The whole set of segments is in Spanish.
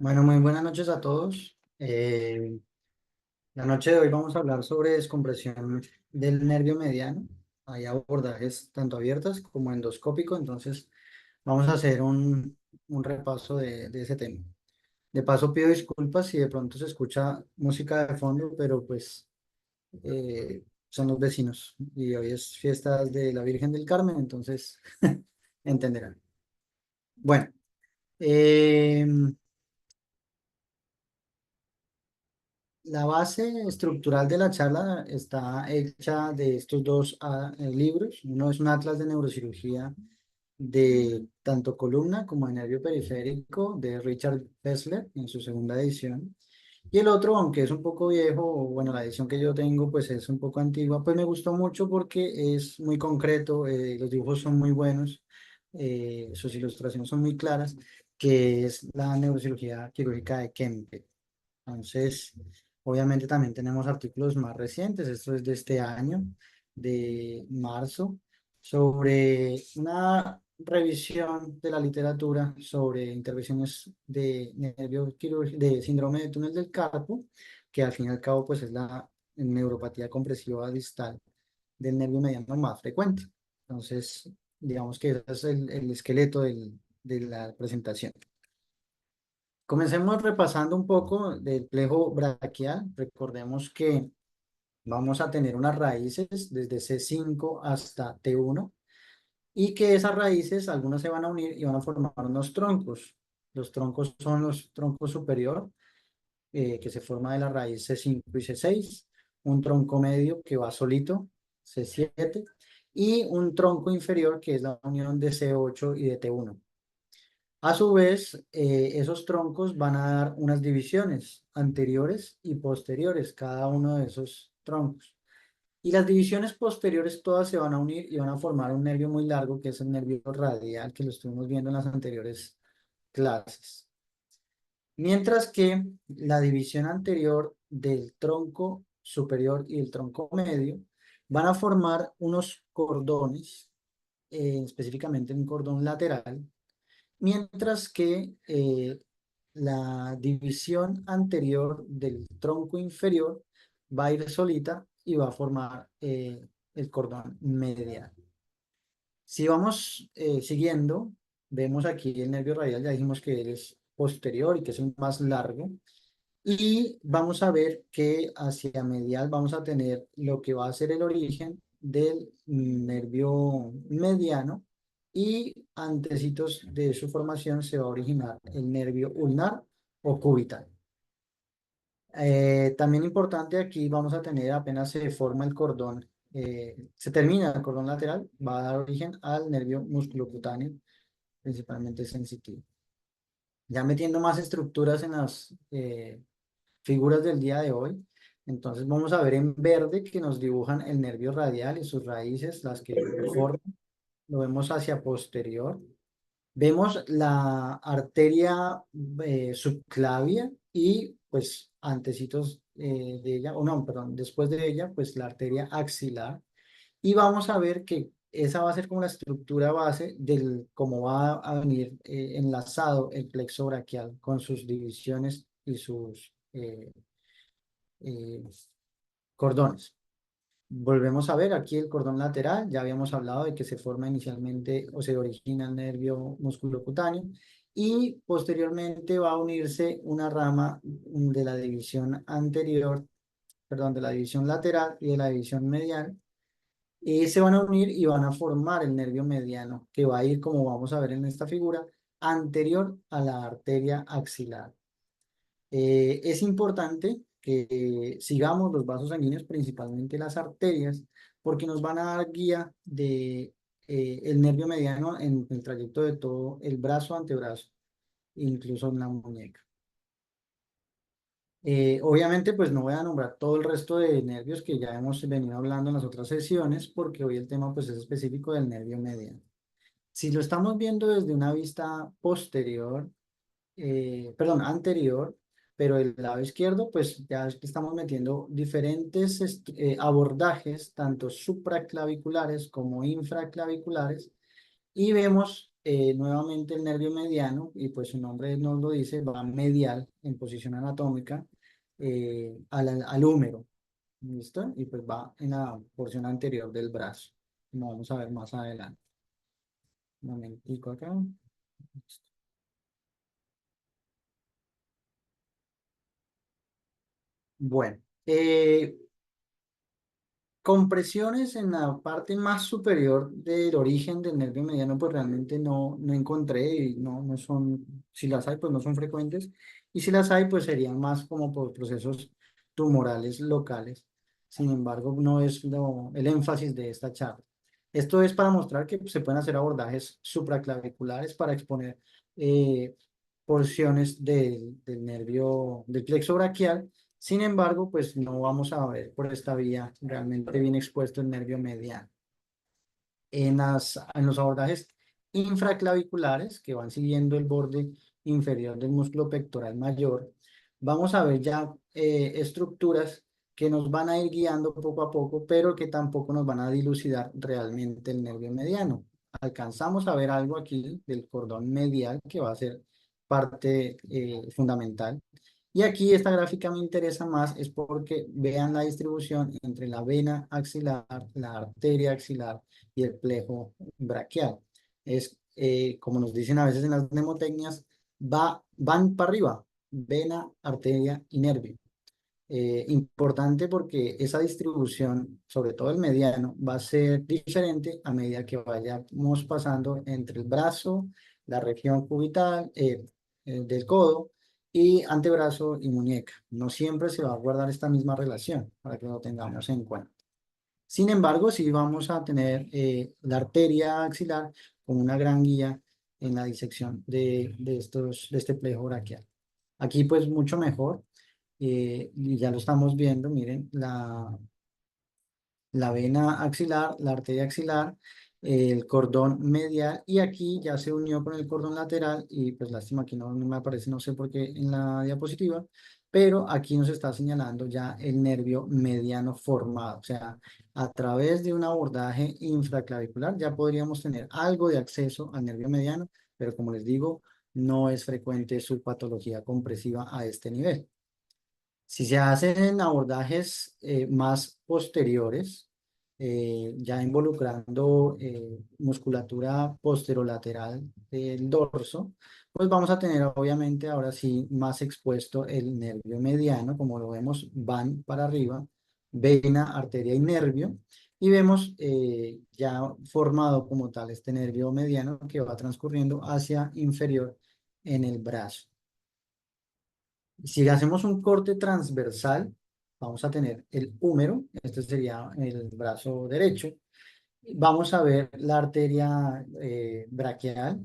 Bueno, muy buenas noches a todos. La noche de hoy vamos a hablar sobre descompresión del nervio mediano. Hay abordajes tanto abiertas como endoscópico, entonces vamos a hacer un repaso de ese tema. De paso pido disculpas si de pronto se escucha música de fondo, pero pues son los vecinos y hoy es fiestas de la Virgen del Carmen, entonces entenderán. Bueno. em, La base estructural de la charla está hecha de estos dos libros. Uno es un atlas de neurocirugía de tanto columna como de nervio periférico de Richard Fessler en su segunda edición. Y el otro, aunque es un poco viejo, o bueno, la edición que yo tengo pues es un poco antigua, pues me gustó mucho porque es muy concreto, los dibujos son muy buenos, sus ilustraciones son muy claras, que es la neurocirugía quirúrgica de Kempe. Entonces, obviamente también tenemos artículos más recientes, esto es de este año, de marzo, sobre una revisión de la literatura sobre intervenciones de nervio de síndrome de túnel del carpo, que al fin y al cabo pues es la neuropatía compresiva distal del nervio mediano más frecuente. Entonces, digamos que ese es el esqueleto de la presentación. Comencemos repasando un poco del plejo braquial. Recordemos que vamos a tener unas raíces desde C5 hasta T1 y que esas raíces, algunas se van a unir y van a formar unos troncos. Los troncos son los troncos superior, que se forma de la raíz C5 y C6, un tronco medio que va solito, C7, y un tronco inferior que es la unión de C8 y de T1. A su vez, esos troncos van a dar unas divisiones anteriores y posteriores, cada uno de esos troncos. Y las divisiones posteriores todas se van a unir y van a formar un nervio muy largo, que es el nervio radial, que lo estuvimos viendo en las anteriores clases. Mientras que la división anterior del tronco superior y el tronco medio van a formar unos cordones, específicamente un cordón lateral, mientras que la división anterior del tronco inferior va a ir solita y va a formar el cordón medial. Si vamos siguiendo, vemos aquí el nervio radial, ya dijimos que él es posterior y que es el más largo, y vamos a ver que hacia medial vamos a tener lo que va a ser el origen del nervio mediano y antecitos de su formación se va a originar el nervio ulnar o cubital. También importante aquí vamos a tener apenas se forma el cordón, se termina el cordón lateral, va a dar origen al nervio musculocutáneo, principalmente sensitivo. Ya metiendo más estructuras en las figuras del día de hoy. Entonces vamos a ver en verde que nos dibujan el nervio radial y sus raíces, las que lo forman. Lo vemos hacia posterior. Vemos la arteria subclavia y pues antecitos de ella, o no, perdón, después de ella, pues la arteria axilar. Y vamos a ver que esa va a ser como la estructura base del cómo va a venir enlazado el plexo braquial con sus divisiones y sus eh, cordones. Volvemos a ver aquí el cordón lateral, ya habíamos hablado de que se forma inicialmente o se origina el nervio musculocutáneo y posteriormente va a unirse una rama de la división anterior, perdón, de la división lateral y de la división medial, y se van a unir y van a formar el nervio mediano, que va a ir, como vamos a ver en esta figura, anterior a la arteria axilar. Es importante que sigamos los vasos sanguíneos, principalmente las arterias, porque nos van a dar guía de el nervio mediano en el trayecto de todo el brazo, antebrazo, incluso en la muñeca. Obviamente, pues no voy a nombrar todo el resto de nervios que ya hemos venido hablando en las otras sesiones, porque hoy el tema pues es específico del nervio mediano. Si lo estamos viendo desde una vista posterior, perdón, anterior, pero el lado izquierdo, pues ya estamos metiendo diferentes abordajes, tanto supraclaviculares como infraclaviculares, y vemos nuevamente el nervio mediano, y pues su nombre nos lo dice, va medial en posición anatómica al húmero, ¿listo? Y pues va en la porción anterior del brazo, como vamos a ver más adelante. Un momentico acá. Bueno, compresiones en la parte más superior del origen del nervio mediano, pues realmente no encontré y no son, si las hay, pues no son frecuentes. Y si las hay, pues serían más como por procesos tumorales locales. Sin embargo, no es el énfasis de esta charla. Esto es para mostrar que se pueden hacer abordajes supraclaviculares para exponer eh, porciones del nervio, del plexo braquial. Sin embargo, pues no vamos a ver por esta vía realmente bien expuesto el nervio mediano. En los abordajes infraclaviculares que van siguiendo el borde inferior del músculo pectoral mayor, vamos a ver ya estructuras que nos van a ir guiando poco a poco, pero que tampoco nos van a dilucidar realmente el nervio mediano. Alcanzamos a ver algo aquí del cordón medial que va a ser parte fundamental. Y aquí esta gráfica me interesa más es porque vean la distribución entre la vena axilar, la arteria axilar y el plejo braquial. Es, como nos dicen a veces en las mnemotecnias, van para arriba, vena, arteria y nervio. Importante porque esa distribución, sobre todo el mediano, va a ser diferente a medida que vayamos pasando entre el brazo, la región cubital, del codo y antebrazo y muñeca. No siempre se va a guardar esta misma relación para que lo tengamos en cuenta. Sin embargo, sí vamos a tener la arteria axilar como una gran guía en la disección de este plejo braquial. Aquí pues mucho mejor, y ya lo estamos viendo, miren, la vena axilar, la arteria axilar, el cordón medial y aquí ya se unió con el cordón lateral y pues lástima que no me aparece, no sé por qué en la diapositiva, pero aquí nos está señalando ya el nervio mediano formado, o sea, a través de un abordaje infraclavicular ya podríamos tener algo de acceso al nervio mediano, pero como les digo, no es frecuente su patología compresiva a este nivel. Si se hacen abordajes más posteriores, ya involucrando musculatura posterolateral del dorso, pues vamos a tener obviamente ahora sí más expuesto el nervio mediano, como lo vemos, van para arriba, vena, arteria y nervio, y vemos ya formado como tal este nervio mediano que va transcurriendo hacia inferior en el brazo. Si hacemos un corte transversal, vamos a tener el húmero, este sería el brazo derecho. Vamos a ver la arteria braquial,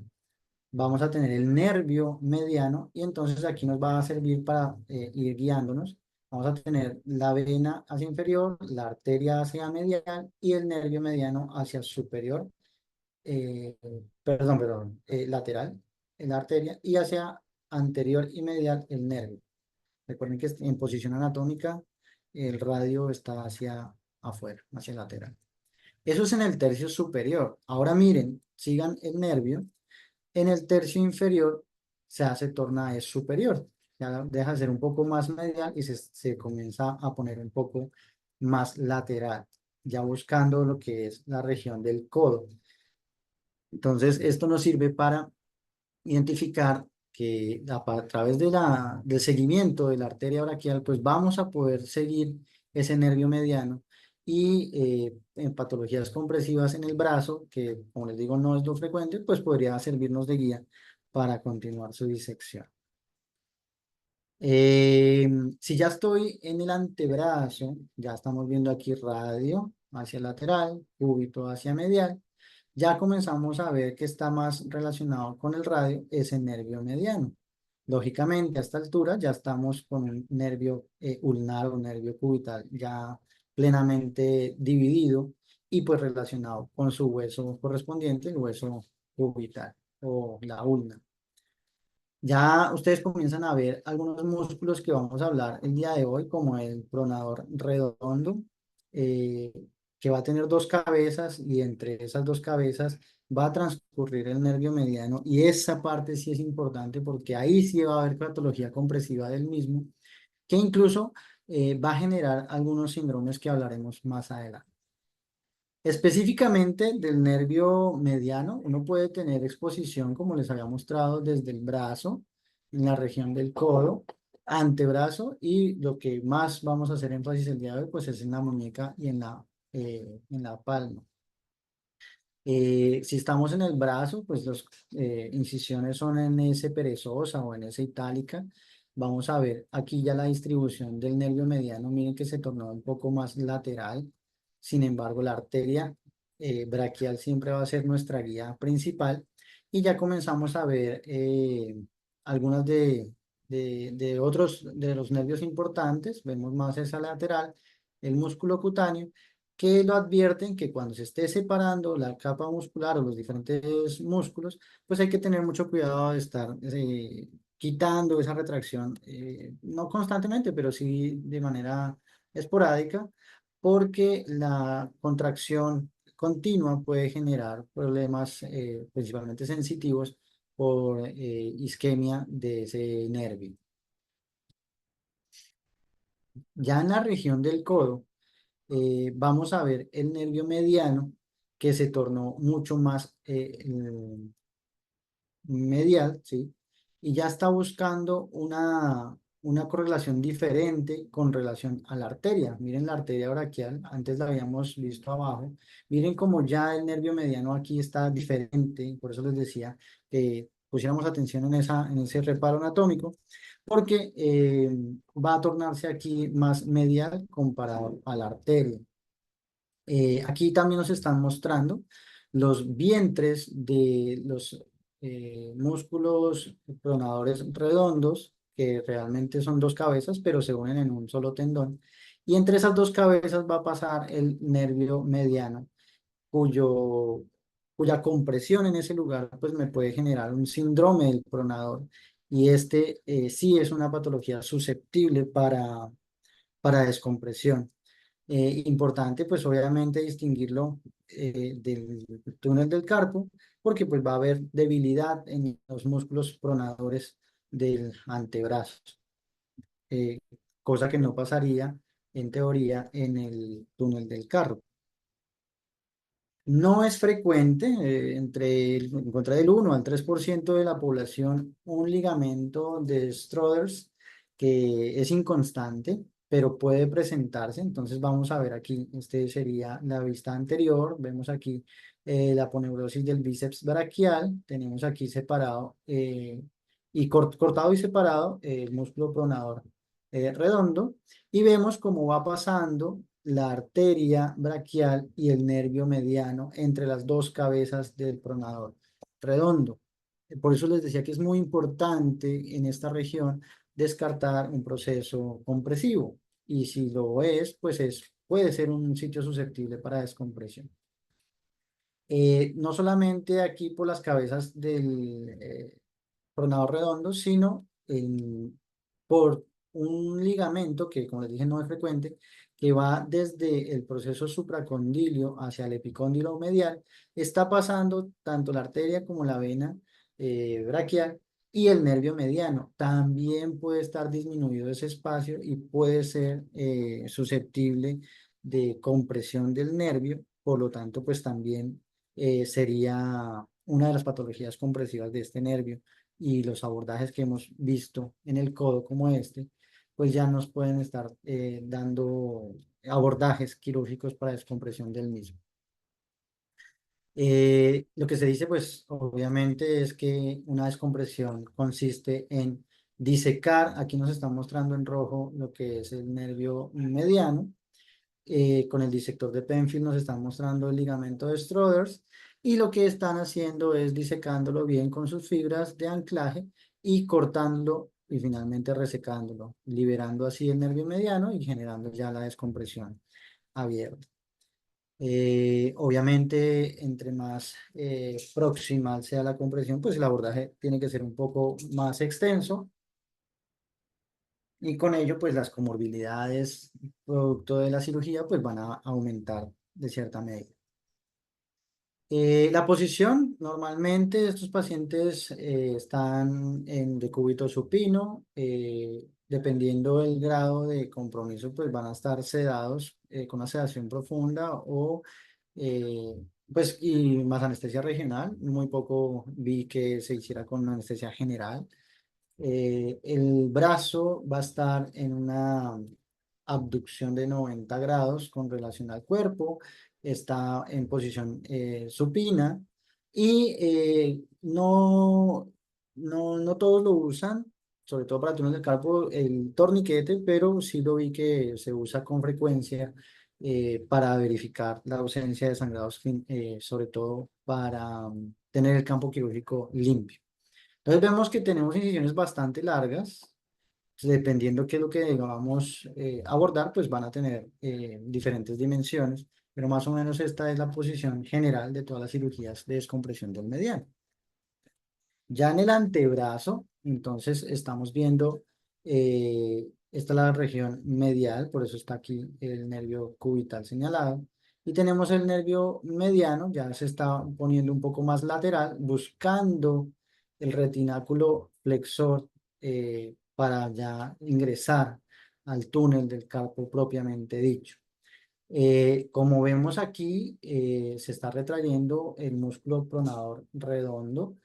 vamos a tener el nervio mediano y entonces aquí nos va a servir para ir guiándonos. Vamos a tener la vena hacia inferior, la arteria hacia medial y el nervio mediano hacia superior, eh, lateral, la arteria y hacia anterior y medial el nervio. Recuerden que en posición anatómica el radio está hacia afuera, hacia el lateral. Eso es en el tercio superior. Ahora miren, sigan el nervio. En el tercio inferior se torna es superior. Ya deja de ser un poco más medial y se comienza a poner un poco más lateral, ya buscando lo que es la región del codo. Entonces, esto nos sirve para identificar que a través del seguimiento de la arteria braquial, pues vamos a poder seguir ese nervio mediano y en patologías compresivas en el brazo, que como les digo no es lo frecuente, pues podría servirnos de guía para continuar su disección. Eh, si ya estoy en el antebrazo, ya estamos viendo aquí radio hacia lateral, cúbito hacia medial, ya comenzamos a ver que está más relacionado con el radio ese nervio mediano. Lógicamente, a esta altura ya estamos con un nervio ulnar o nervio cubital ya plenamente dividido y pues relacionado con su hueso correspondiente, el hueso cubital o la ulna. Ya ustedes comienzan a ver algunos músculos que vamos a hablar el día de hoy, como el pronador redondo, que va a tener dos cabezas y entre esas dos cabezas va a transcurrir el nervio mediano y esa parte sí es importante porque ahí sí va a haber patología compresiva del mismo, que incluso va a generar algunos síndromes que hablaremos más adelante. Específicamente del nervio mediano, uno puede tener exposición, como les había mostrado, desde el brazo, en la región del codo, antebrazo, y lo que más vamos a hacer énfasis el día de hoy, pues es en la muñeca y en la palma. Si estamos en el brazo, pues las incisiones son en S perezosa o en S itálica. Vamos a ver aquí ya la distribución del nervio mediano. Miren que se tornó un poco más lateral. Sin embargo, la arteria braquial siempre va a ser nuestra guía principal. Y ya comenzamos a ver algunas de otros de los nervios importantes. Vemos más esa lateral, el músculo cutáneo que lo advierten que cuando se esté separando la capa muscular o los diferentes músculos, pues hay que tener mucho cuidado de estar quitando esa retracción, no constantemente, pero sí de manera esporádica, porque la contracción continua puede generar problemas principalmente sensitivos por isquemia de ese nervio. Ya en la región del codo, vamos a ver el nervio mediano que se tornó mucho más medial, ¿sí? Y ya está buscando una correlación diferente con relación a la arteria. Miren la arteria braquial, antes la habíamos visto abajo. Miren cómo ya el nervio mediano aquí está diferente, por eso les decía que pusiéramos atención en ese reparo anatómico, porque va a tornarse aquí más medial comparado a la arteria. Aquí también nos están mostrando los vientres de los músculos pronadores redondos, que realmente son dos cabezas, pero se unen en un solo tendón. Y entre esas dos cabezas va a pasar el nervio mediano, cuya compresión en ese lugar pues me puede generar un síndrome del pronador. Y este sí es una patología susceptible para descompresión. Importante, pues obviamente distinguirlo del túnel del carpo, porque pues va a haber debilidad en los músculos pronadores del antebrazo, eh, cosa que no pasaría en teoría en el túnel del carpo. No es frecuente, en contra del 1 al 3% de la población, un ligamento de Strothers que es inconstante, pero puede presentarse. Entonces vamos a ver aquí, este sería la vista anterior, vemos aquí la aponeurosis del bíceps braquial, tenemos aquí separado cortado y separado el músculo pronador redondo y vemos cómo va pasando la arteria braquial y el nervio mediano entre las dos cabezas del pronador redondo. Por eso les decía que es muy importante en esta región descartar un proceso compresivo. Y si lo es, pues puede ser un sitio susceptible para descompresión. No solamente aquí por las cabezas del pronador redondo, sino por un ligamento que, como les dije, no es frecuente, que va desde el proceso supracondilio hacia el epicóndilo medial, está pasando tanto la arteria como la vena braquial y el nervio mediano. También puede estar disminuido ese espacio y puede ser susceptible de compresión del nervio, por lo tanto, pues también sería una de las patologías compresivas de este nervio y los abordajes que hemos visto en el codo como este, pues ya nos pueden estar dando abordajes quirúrgicos para descompresión del mismo. Lo que se dice, pues obviamente es que una descompresión consiste en disecar, aquí nos están mostrando en rojo lo que es el nervio mediano, con el disector de Penfield nos están mostrando el ligamento de Strothers y lo que están haciendo es disecándolo bien con sus fibras de anclaje y cortándolo y finalmente resecándolo, liberando así el nervio mediano y generando ya la descompresión abierta. Obviamente, entre más proximal sea la compresión, pues el abordaje tiene que ser un poco más extenso y con ello, pues las comorbilidades producto de la cirugía, pues van a aumentar de cierta medida. La posición, normalmente estos pacientes están en decúbito supino, dependiendo del grado de compromiso, pues van a estar sedados con una sedación profunda o eh, pues y más anestesia regional. Muy poco vi que se hiciera con anestesia general. El brazo va a estar en una abducción de 90 grados con relación al cuerpo, está en posición supina y no todos lo usan, sobre todo para túneles del carpo, el torniquete, pero sí lo vi que se usa con frecuencia para verificar la ausencia de sangrados, sobre todo para tener el campo quirúrgico limpio. Entonces vemos que tenemos incisiones bastante largas, dependiendo qué es lo que vamos a abordar, pues van a tener diferentes dimensiones, pero más o menos esta es la posición general de todas las cirugías de descompresión del mediano. Ya en el antebrazo, entonces estamos viendo, esta es la región medial, por eso está aquí el nervio cubital señalado, y tenemos el nervio mediano, ya se está poniendo un poco más lateral, buscando el retináculo flexor para ya ingresar al túnel del carpo propiamente dicho. Como vemos aquí, se está retrayendo el músculo pronador redondo,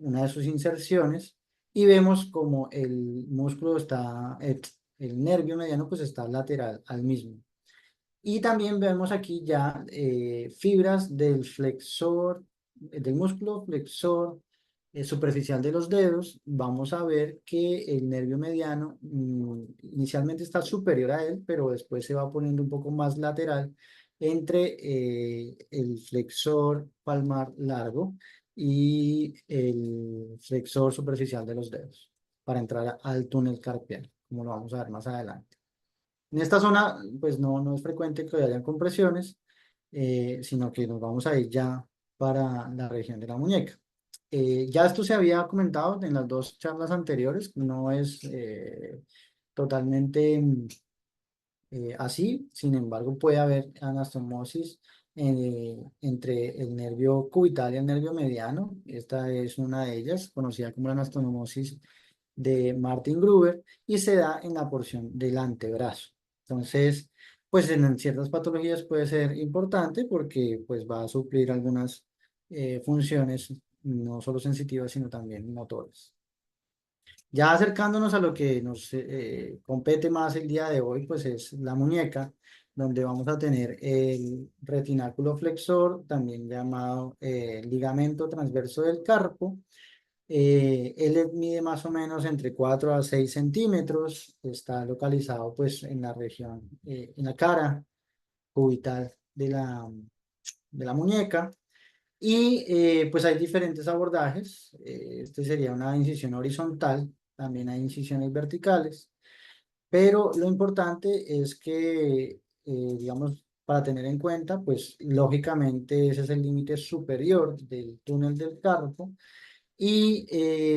una de sus inserciones, y vemos como el músculo está, el nervio mediano pues está lateral al mismo. Y también vemos aquí ya fibras del flexor, del músculo flexor superficial de los dedos. Vamos a ver que el nervio mediano inicialmente está superior a él, pero después se va poniendo un poco más lateral entre el flexor palmar largo y el flexor superficial de los dedos para entrar al túnel carpiano, como lo vamos a ver más adelante. En esta zona, pues no es frecuente que hayan compresiones, sino que nos vamos a ir ya para la región de la muñeca. Ya esto se había comentado en las dos charlas anteriores, no es totalmente así, sin embargo puede haber anastomosis entre el nervio cubital y el nervio mediano. Esta es una de ellas, conocida como la anastomosis de Martin Gruber, y se da en la porción del antebrazo. Entonces, pues en ciertas patologías puede ser importante porque pues va a suplir algunas funciones no solo sensitivas, sino también motoras. Ya acercándonos a lo que nos compete más el día de hoy, pues es la muñeca, donde vamos a tener el retináculo flexor, también llamado ligamento transverso del carpo. Él mide más o menos entre 4 a 6 centímetros, está localizado pues en la región, en la cara cubital de la muñeca. Y pues hay diferentes abordajes. Este sería una incisión horizontal, también hay incisiones verticales, pero lo importante es que, digamos, para tener en cuenta, pues lógicamente ese es el límite superior del túnel del carpo y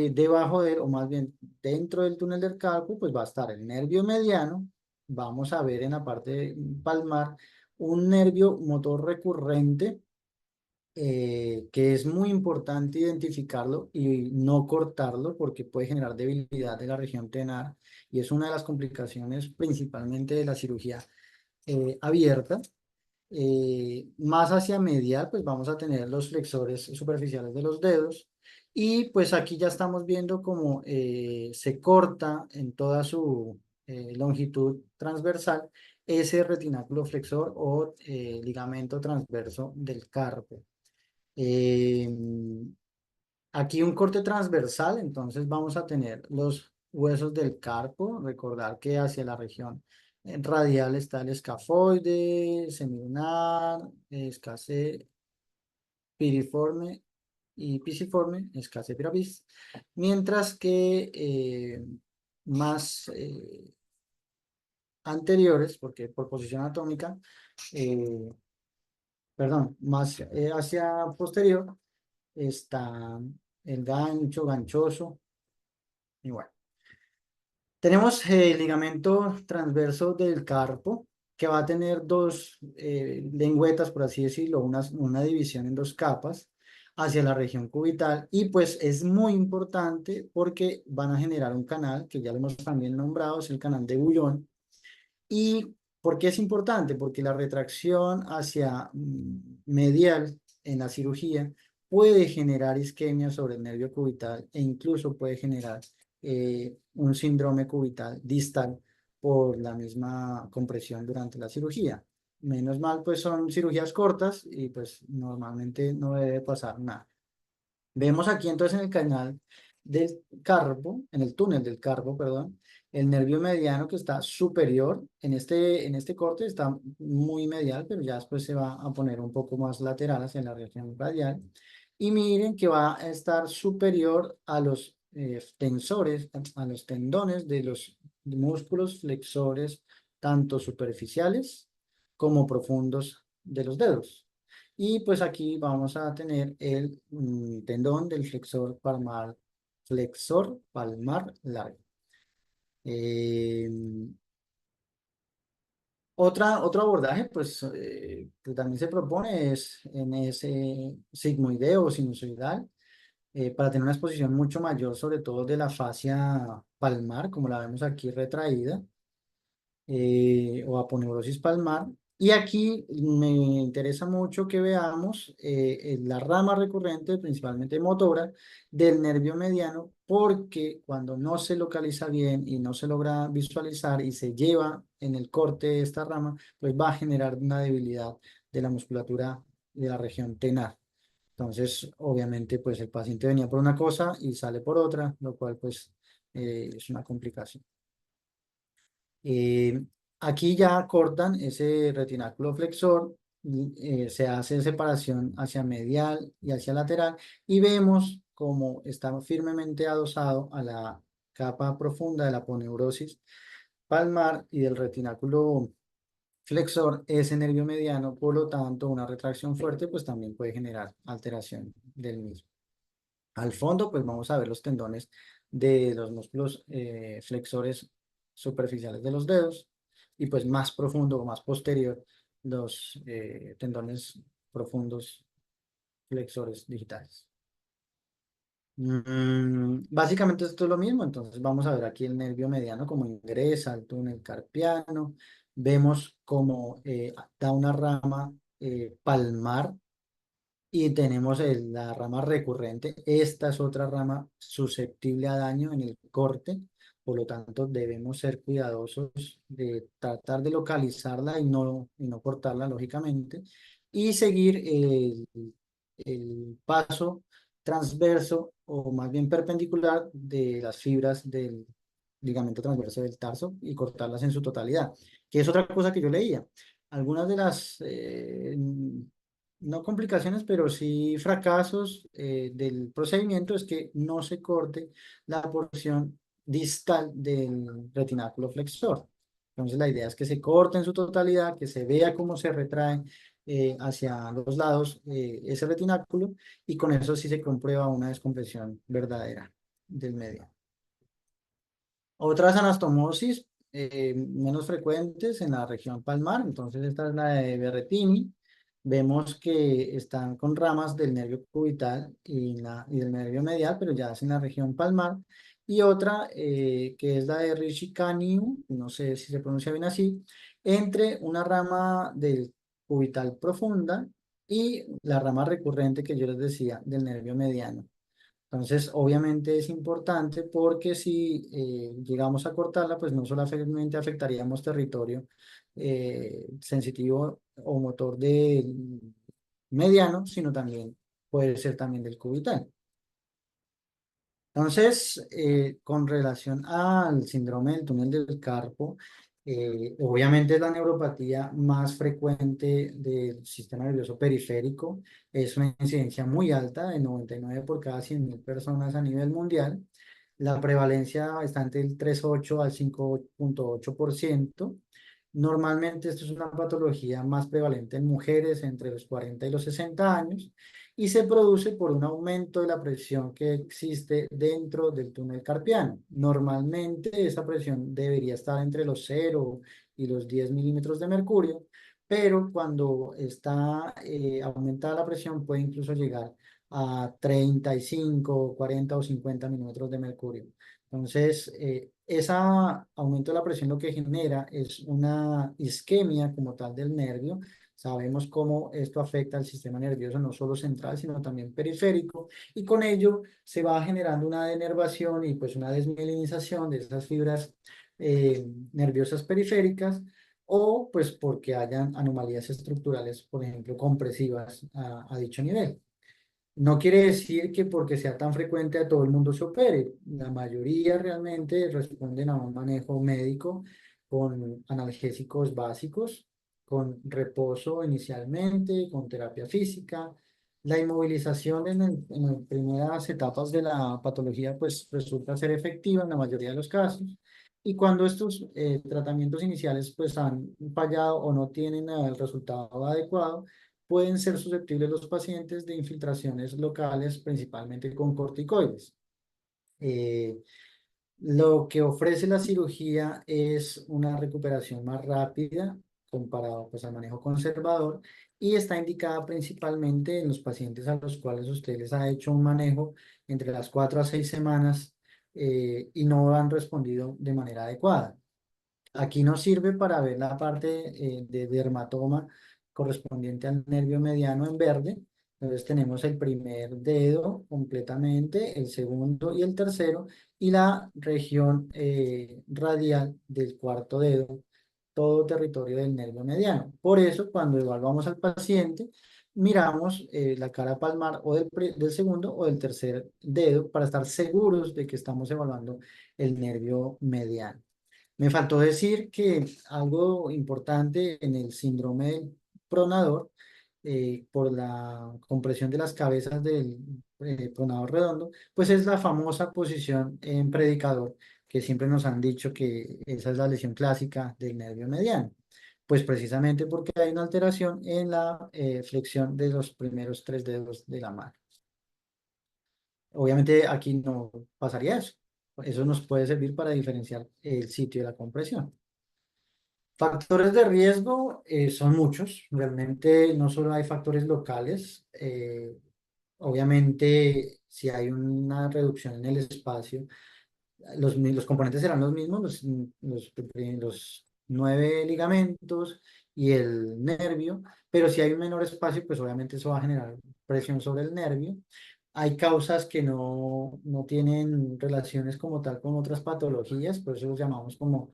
debajo de él, o más bien dentro del túnel del carpo, pues va a estar el nervio mediano. Vamos a ver en la parte palmar un nervio motor recurrente que es muy importante identificarlo y no cortarlo porque puede generar debilidad de la región tenar y es una de las complicaciones principalmente de la cirugía abierta. Más hacia medial, pues vamos a tener los flexores superficiales de los dedos y pues aquí ya estamos viendo cómo se corta en toda su longitud transversal ese retináculo flexor o ligamento transverso del carpo. Eh, Aquí un corte transversal, entonces vamos a tener los huesos del carpo, recordar que hacia la región radial está el escafoide, semilunar, escase piriforme y pisiforme, escase pirapis, mientras que más anteriores, porque por posición atómica, eh, perdón, más hacia posterior, está el gancho, ganchoso, y bueno. Tenemos el ligamento transverso del carpo. que va a tener dos lengüetas, por así decirlo, una división en dos capas hacia la región cubital y pues es muy importante porque van a generar un canal que ya lo hemos también nombrado, es el canal de Bouillon. ¿Y por qué es importante? Porque la retracción hacia medial en la cirugía puede generar isquemia sobre el nervio cubital e incluso puede generar un síndrome cubital distal por la misma compresión durante la cirugía. Menos mal, pues son cirugías cortas y pues normalmente no debe pasar nada. Vemos aquí entonces en el canal del carpo, en el túnel del carpo, perdón, el nervio mediano que está superior. En este corte está muy medial, pero ya después se va a poner un poco más lateral hacia la región radial. Y miren que va a estar superior a los tensores, a los tendones de los músculos flexores, tanto superficiales como profundos de los dedos. Y pues aquí vamos a tener el tendón del flexor palmar largo. Eh, otro abordaje, pues, que también se propone es en ese sigmoideo o sinusoidal, para tener una exposición mucho mayor, sobre todo de la fascia palmar, como la vemos aquí retraída, o aponeurosis palmar. Y aquí me interesa mucho que veamos la rama recurrente, principalmente motora, del nervio mediano, porque cuando no se localiza bien y no se logra visualizar y se lleva en el corte de esta rama, pues va a generar una debilidad de la musculatura de la región tenar. Entonces, obviamente, pues el paciente venía por una cosa y sale por otra, lo cual pues es una complicación. Eh, Aquí ya cortan ese retináculo flexor, se hace separación hacia medial y hacia lateral y vemos cómo está firmemente adosado a la capa profunda de la aponeurosis palmar y del retináculo flexor, ese nervio mediano. Por lo tanto, una retracción fuerte pues también puede generar alteración del mismo. Al fondo, pues vamos a ver los tendones de los músculos flexores superficiales de los dedos y pues más profundo o más posterior los tendones profundos flexores digitales. Básicamente esto es lo mismo, entonces vamos a ver aquí el nervio mediano como ingresa al túnel carpiano, vemos como da una rama palmar y tenemos la rama recurrente. Esta es otra rama susceptible a daño en el corte, por lo tanto debemos ser cuidadosos de tratar de localizarla y no cortarla, lógicamente, y seguir el paso transverso o más bien perpendicular de las fibras del ligamento transverso del tarso y cortarlas en su totalidad, que es otra cosa que yo leía. Algunas de las no complicaciones, pero sí fracasos del procedimiento es que no se corte la porción distal del retináculo flexor. Entonces la idea es que se corte en su totalidad, que se vea cómo se retrae hacia los lados ese retináculo y con eso sí se comprueba una descompresión verdadera del medio. Otras anastomosis menos frecuentes en la región palmar, entonces esta es la de Berrettini. Vemos que están con ramas del nervio cubital y del nervio medial, pero ya es en la región palmar. Y otra que es la de Rishikaniu, no sé si se pronuncia bien así, entre una rama del cubital profunda y la rama recurrente que yo les decía del nervio mediano. Entonces, obviamente es importante porque si llegamos a cortarla, pues no solamente afectaríamos territorio sensitivo o motor del mediano, sino también puede ser también del cubital. Entonces, con relación al síndrome del túnel del carpo, obviamente es la neuropatía más frecuente del sistema nervioso periférico. Es una incidencia muy alta, de 99 por cada 100.000 personas a nivel mundial. La prevalencia está entre el 3,8 al 5,8%. Normalmente esto es una patología más prevalente en mujeres entre los 40 y los 60 años y se produce por un aumento de la presión que existe dentro del túnel carpiano. Normalmente esa presión debería estar entre los 0 y los 10 milímetros de mercurio, pero cuando está aumentada la presión puede incluso llegar a 35, 40 o 50 milímetros de mercurio. Entonces, ese aumento de la presión lo que genera es una isquemia como tal del nervio. Sabemos cómo esto afecta al sistema nervioso, no solo central, sino también periférico, y con ello se va generando una denervación y pues una desmielinización de esas fibras nerviosas periféricas, o pues porque hayan anomalías estructurales, por ejemplo, compresivas a dicho nivel. No quiere decir que porque sea tan frecuente a todo el mundo se opere. La mayoría realmente responden a un manejo médico con analgésicos básicos, con reposo inicialmente, con terapia física. La inmovilización en las primeras etapas de la patología pues resulta ser efectiva en la mayoría de los casos. Y cuando estos tratamientos iniciales pues han fallado o no tienen el resultado adecuado, pueden ser susceptibles los pacientes de infiltraciones locales, principalmente con corticoides. Eh, lo que ofrece la cirugía es una recuperación más rápida comparado pues, al manejo conservador, y está indicada principalmente en los pacientes a los cuales usted les ha hecho un manejo entre las 4 a 6 semanas y no han respondido de manera adecuada. Aquí nos sirve para ver la parte de dermatoma correspondiente al nervio mediano en verde. Entonces tenemos el primer dedo completamente, el segundo y el tercero, y la región radial del cuarto dedo, todo territorio del nervio mediano. Por eso, cuando evaluamos al paciente, miramos la cara palmar o del segundo o del tercer dedo para estar seguros de que estamos evaluando el nervio mediano. Me faltó decir que algo importante en el síndrome del pronador, por la compresión de las cabezas del pronador redondo, pues es la famosa posición en predicador, que siempre nos han dicho que esa es la lesión clásica del nervio mediano. Pues precisamente porque hay una alteración en la flexión de los primeros tres dedos de la mano. Obviamente aquí no pasaría eso. Eso nos puede servir para diferenciar el sitio de la compresión. Factores de riesgo son muchos, realmente no solo hay factores locales, obviamente si hay una reducción en el espacio, los componentes serán los mismos, los 9 ligamentos y el nervio, pero si hay un menor espacio, pues obviamente eso va a generar presión sobre el nervio. Hay causas que no tienen relaciones como tal con otras patologías, por eso los llamamos como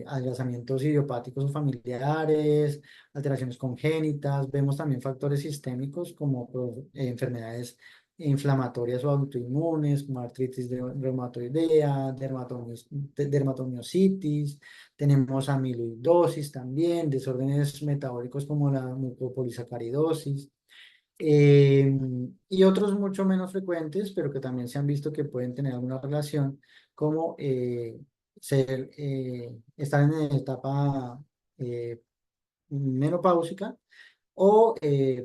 adelgazamientos idiopáticos o familiares, alteraciones congénitas. Vemos también factores sistémicos como enfermedades inflamatorias o autoinmunes, como artritis reumatoidea, dermatomiositis, tenemos amiloidosis también, desórdenes metabólicos como la mucopolisacaridosis, eh, y otros mucho menos frecuentes, pero que también se han visto que pueden tener alguna relación, como estar en la etapa menopáusica o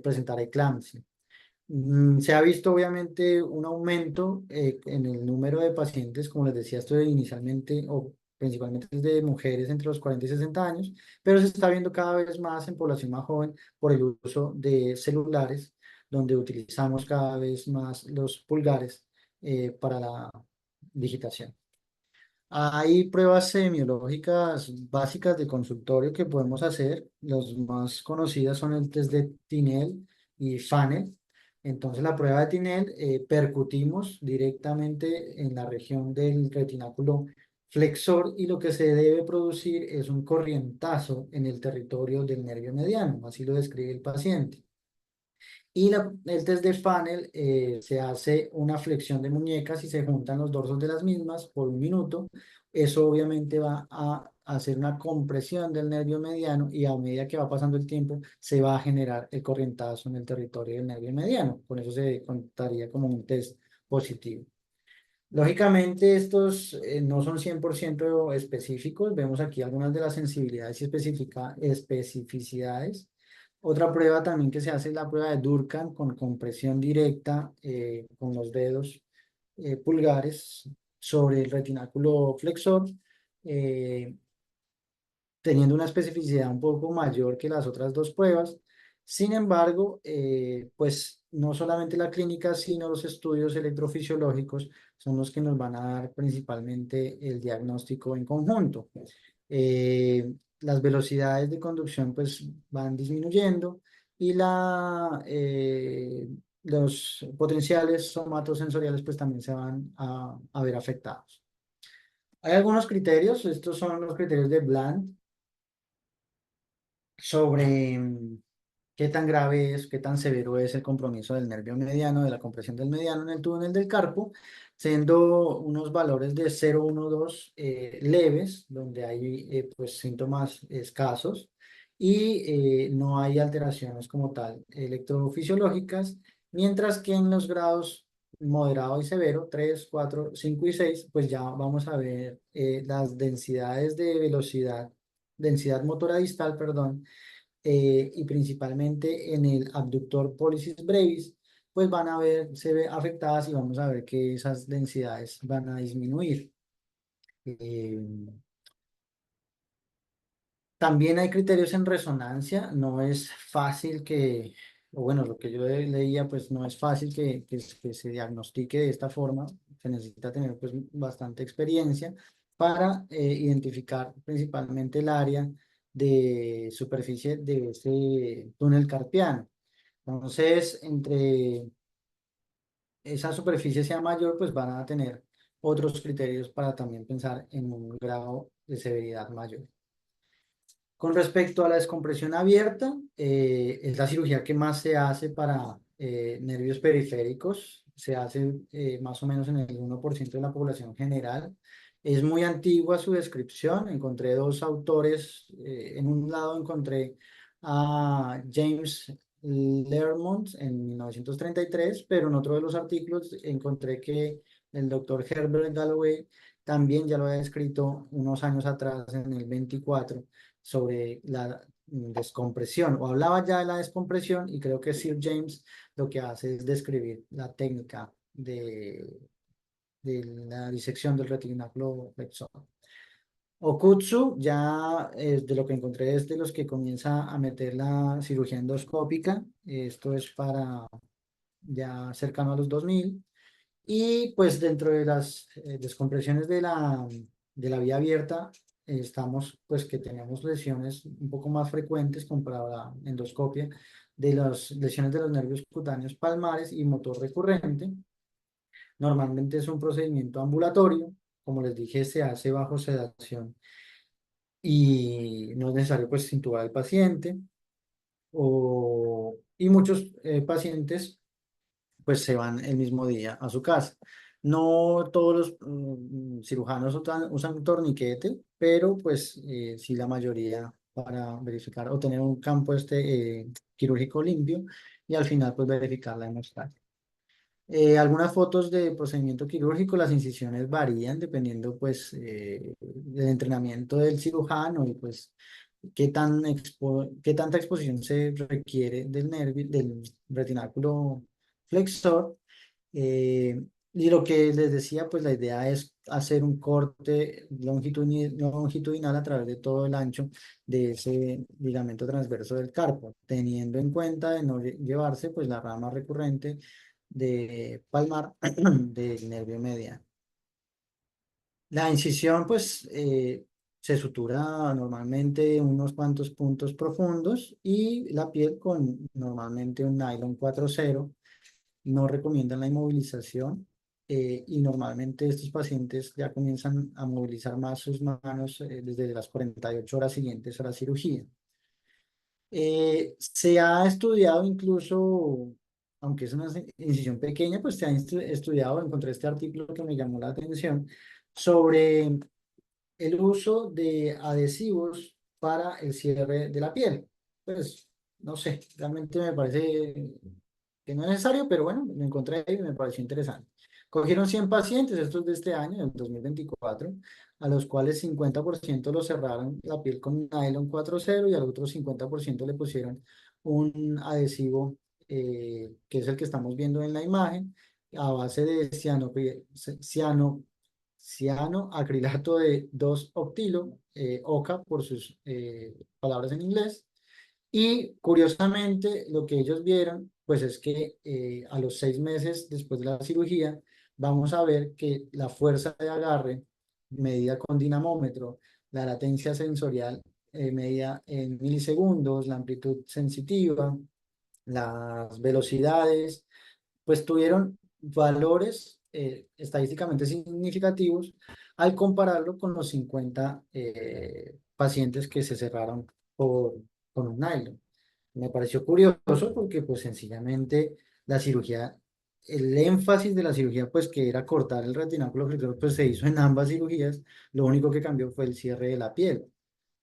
presentar eclampsia. Se ha visto obviamente un aumento en el número de pacientes, como les decía, esto inicialmente o principalmente es de mujeres entre los 40 y 60 años, pero se está viendo cada vez más en población más joven por el uso de celulares, donde utilizamos cada vez más los pulgares para la digitación. Hay pruebas semiológicas básicas de consultorio que podemos hacer. Las más conocidas son el test de Tinel y Fanel. Entonces, la prueba de Tinel, percutimos directamente en la región del retináculo flexor, y lo que se debe producir es un corrientazo en el territorio del nervio mediano, así lo describe el paciente. Y el test de funnel, se hace una flexión de muñecas y se juntan los dorsos de las mismas por 1 minuto. Eso obviamente va a hacer una compresión del nervio mediano, y a medida que va pasando el tiempo se va a generar el corrientazo en el territorio del nervio mediano. Con eso se contaría como un test positivo. Lógicamente, estos no son 100% específicos. Vemos aquí algunas de las sensibilidades y especificidades. Otra prueba también que se hace es la prueba de Durkheim con compresión directa con los dedos pulgares sobre el retináculo flexor, eh, teniendo una especificidad un poco mayor que las otras dos pruebas. Sin embargo, pues no solamente la clínica, sino los estudios electrofisiológicos son los que nos van a dar principalmente el diagnóstico en conjunto. Las velocidades de conducción pues van disminuyendo y los potenciales somatosensoriales pues también se van a ver afectados. Hay algunos criterios, estos son los criterios de Bland sobre qué tan grave es, qué tan severo es el compromiso del nervio mediano, de la compresión del mediano en el túnel del carpo, siendo unos valores de 0,1, 2 leves, donde hay pues síntomas escasos y no hay alteraciones como tal electrofisiológicas, mientras que en los grados moderado y severo, 3, 4, 5 y 6, pues ya vamos a ver las densidades de velocidad, densidad motora distal, perdón, y principalmente en el abductor pollicis brevis, pues van a verse afectadas y vamos a ver que esas densidades van a disminuir. Eh, También hay criterios en resonancia, no es fácil que, o bueno, lo que yo leía, pues no es fácil que se diagnostique de esta forma, se necesita tener pues bastante experiencia para identificar principalmente el área de superficie de ese túnel carpiano. Entonces, entre esa superficie sea mayor, pues van a tener otros criterios para también pensar en un grado de severidad mayor. Con respecto a la descompresión abierta, es la cirugía que más se hace para nervios periféricos. Se hace más o menos en el 1% de la población general. Es muy antigua su descripción. Encontré dos autores. En un lado encontré a James Lermont en 1933, pero en otro de los artículos encontré que el doctor Herbert Galloway también ya lo había escrito unos años atrás, en el 24 sobre la descompresión, o hablaba ya de la descompresión, y creo que Sir James lo que hace es describir la técnica de la disección del retináculo flexor. Okutsu, ya de lo que encontré es de los que comienza a meter la cirugía endoscópica, esto es para ya cercano a los 2000. Y pues dentro de las descompresiones de la vía abierta, estamos pues que tenemos lesiones un poco más frecuentes comparado a la endoscopia de las lesiones de los nervios cutáneos palmares y motor recurrente. Normalmente es un procedimiento ambulatorio, como les dije, se hace bajo sedación y no es necesario pues intubar al paciente. Y muchos pacientes pues se van el mismo día a su casa. No todos los cirujanos usan torniquete, pero pues sí la mayoría para verificar o tener un campo quirúrgico limpio y al final pues verificar la hemostasia. Algunas fotos de procedimiento quirúrgico, las incisiones varían dependiendo pues del entrenamiento del cirujano y pues qué tanta exposición se requiere del nervio, del retináculo flexor. Eh, y lo que les decía, pues la idea es hacer un corte longitudinal a través de todo el ancho de ese ligamento transverso del carpo, teniendo en cuenta de no llevarse pues la rama recurrente de palmar del nervio mediano. La incisión pues se sutura normalmente unos cuantos puntos profundos y la piel con normalmente un nylon 4,0. No recomiendan la inmovilización y normalmente estos pacientes ya comienzan a movilizar más sus manos desde las 48 horas siguientes a la cirugía. Se ha estudiado incluso, aunque es una incisión pequeña, pues se ha estudiado, encontré este artículo que me llamó la atención, sobre el uso de adhesivos para el cierre de la piel. Pues, no sé, realmente me parece que no es necesario, pero bueno, lo encontré y me pareció interesante. Cogieron 100 pacientes, estos de este año, el 2024, a los cuales 50% lo cerraron la piel con nylon 4,0 y al otro 50% le pusieron un adhesivo que es el que estamos viendo en la imagen, a base de cianoacrilato de 2-octilo, OCA por sus palabras en inglés. Y curiosamente, lo que ellos vieron, pues es que a los 6 meses después de la cirugía, vamos a ver que la fuerza de agarre medida con dinamómetro, la latencia sensorial medida en milisegundos, la amplitud sensitiva, las velocidades, pues tuvieron valores estadísticamente significativos al compararlo con los 50 pacientes que se cerraron con un nylon. Me pareció curioso porque pues sencillamente la cirugía, el énfasis de la cirugía pues que era cortar el retináculo flexor pues se hizo en ambas cirugías, lo único que cambió fue el cierre de la piel.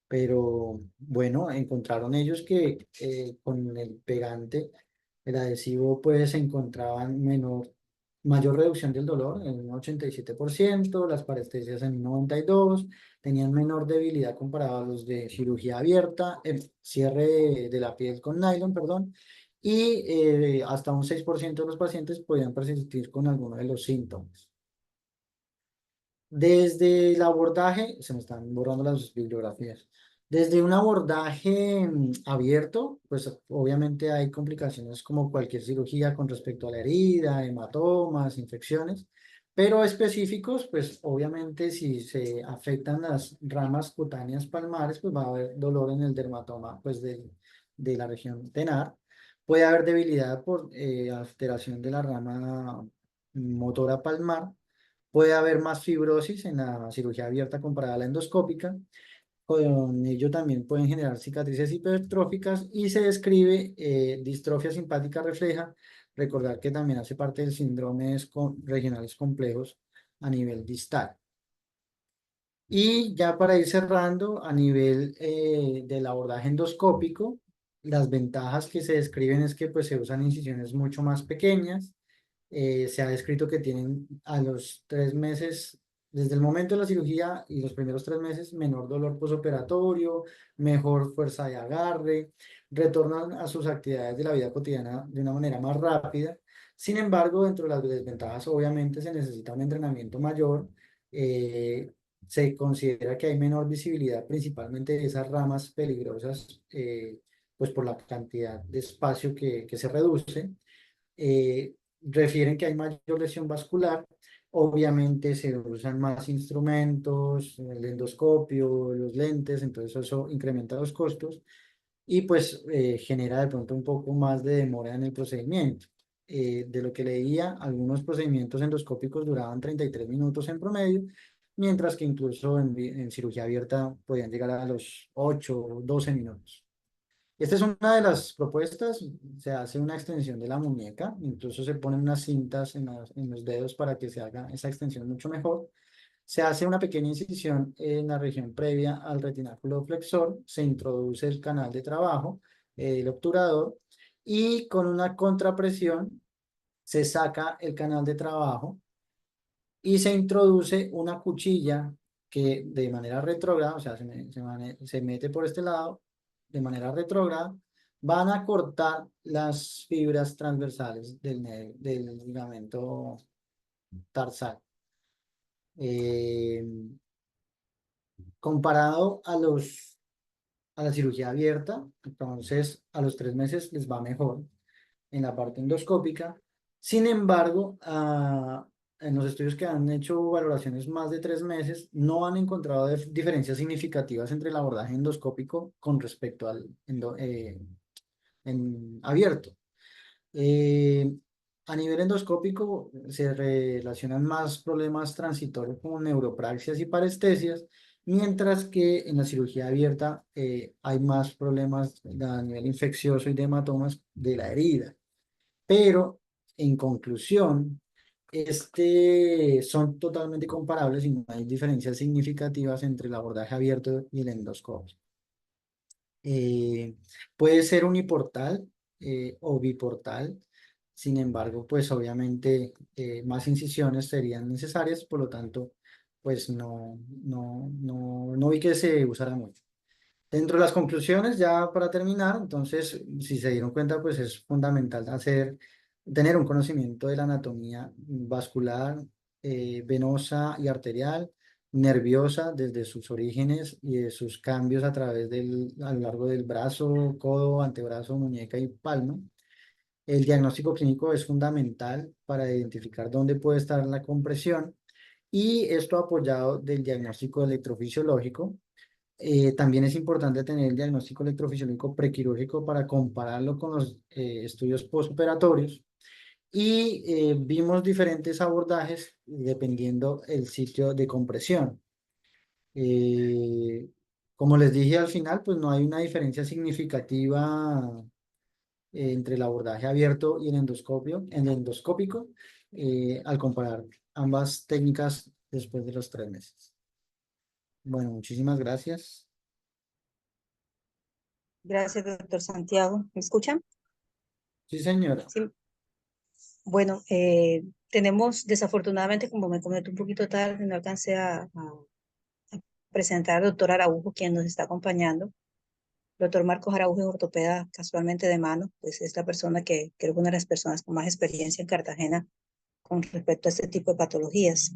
Pero bueno, encontraron ellos que con el pegante, el adhesivo, pues encontraban mayor reducción del dolor en un 87%, las parestesias en un 92%, tenían menor debilidad comparado a los de cirugía abierta, el cierre de la piel con nylon, perdón, y hasta un 6% de los pacientes podían persistir con alguno de los síntomas. Desde el abordaje, se me están borrando las bibliografías. Desde un abordaje abierto, pues obviamente hay complicaciones como cualquier cirugía con respecto a la herida, hematomas, infecciones, pero específicos, pues obviamente si se afectan las ramas cutáneas palmares, pues va a haber dolor en el dermatoma pues de la región tenar. Puede haber debilidad por alteración de la rama motora palmar. Puede haber más fibrosis en la cirugía abierta comparada a la endoscópica. Con ello también pueden generar cicatrices hipertróficas y se describe distrofia simpática refleja. Recordar que también hace parte del síndrome regionales complejos a nivel distal. Y ya para ir cerrando, a nivel del abordaje endoscópico, las ventajas que se describen es que pues, se usan incisiones mucho más pequeñas. Se ha descrito que tienen a los 3 meses, desde el momento de la cirugía y los primeros 3 meses, menor dolor posoperatorio, mejor fuerza de agarre, retornan a sus actividades de la vida cotidiana de una manera más rápida. Sin embargo, dentro de las desventajas, obviamente se necesita un entrenamiento mayor. eh, Se considera que hay menor visibilidad, principalmente de esas ramas peligrosas, pues por la cantidad de espacio que se reduce. Refieren que hay mayor lesión vascular. Obviamente se usan más instrumentos, el endoscopio, los lentes, entonces eso incrementa los costos y pues genera de pronto un poco más de demora en el procedimiento. De lo que leía, algunos procedimientos endoscópicos duraban 33 minutos en promedio, mientras que incluso en cirugía abierta podían llegar a los 8 o 12 minutos. Esta es una de las propuestas, se hace una extensión de la muñeca, incluso se ponen unas cintas en los dedos para que se haga esa extensión mucho mejor. Se hace una pequeña incisión en la región previa al retináculo flexor, se introduce el canal de trabajo, el obturador, y con una contrapresión se saca el canal de trabajo y se introduce una cuchilla que de manera retrógrada, o sea, se mete por este lado, de manera retrógrada, van a cortar las fibras transversales del ligamento tarsal. Eh, Comparado a la cirugía abierta, entonces a los 3 meses les va mejor en la parte endoscópica. Sin embargo, en los estudios que han hecho valoraciones más de 3 meses, no han encontrado diferencias significativas entre el abordaje endoscópico con respecto al abierto. Eh, a nivel endoscópico se relacionan más problemas transitorios como neuropraxias y parestesias, mientras que en la cirugía abierta hay más problemas a nivel infeccioso y de hematomas de la herida. Pero, en conclusión, son totalmente comparables y no hay diferencias significativas entre el abordaje abierto y el endoscopio. Eh, Puede ser uniportal o biportal. Sin embargo, pues obviamente más incisiones serían necesarias, por lo tanto, pues no vi que se usara mucho. Dentro de las conclusiones, ya para terminar, entonces, si se dieron cuenta, pues es fundamental tener un conocimiento de la anatomía vascular, venosa y arterial, nerviosa desde sus orígenes y de sus cambios a lo largo del brazo, codo, antebrazo, muñeca y palma. El diagnóstico clínico es fundamental para identificar dónde puede estar la compresión y esto apoyado del diagnóstico electrofisiológico. También es importante tener el diagnóstico electrofisiológico prequirúrgico para compararlo con los estudios postoperatorios. Y vimos diferentes abordajes dependiendo el sitio de compresión. Eh, Como les dije al final, pues no hay una diferencia significativa entre el abordaje abierto y el endoscópico, al comparar ambas técnicas después de los 3 meses. Bueno, muchísimas gracias. Gracias, doctor Santiago. ¿Me escuchan? Sí, señora. Sí. Bueno, tenemos, desafortunadamente, como me comenté un poquito tarde, no alcancé a presentar al doctor Araujo, quien nos está acompañando. Doctor Marcos Araujo es ortopeda casualmente de mano, pues es la persona que creo que una de las personas con más experiencia en Cartagena con respecto a este tipo de patologías.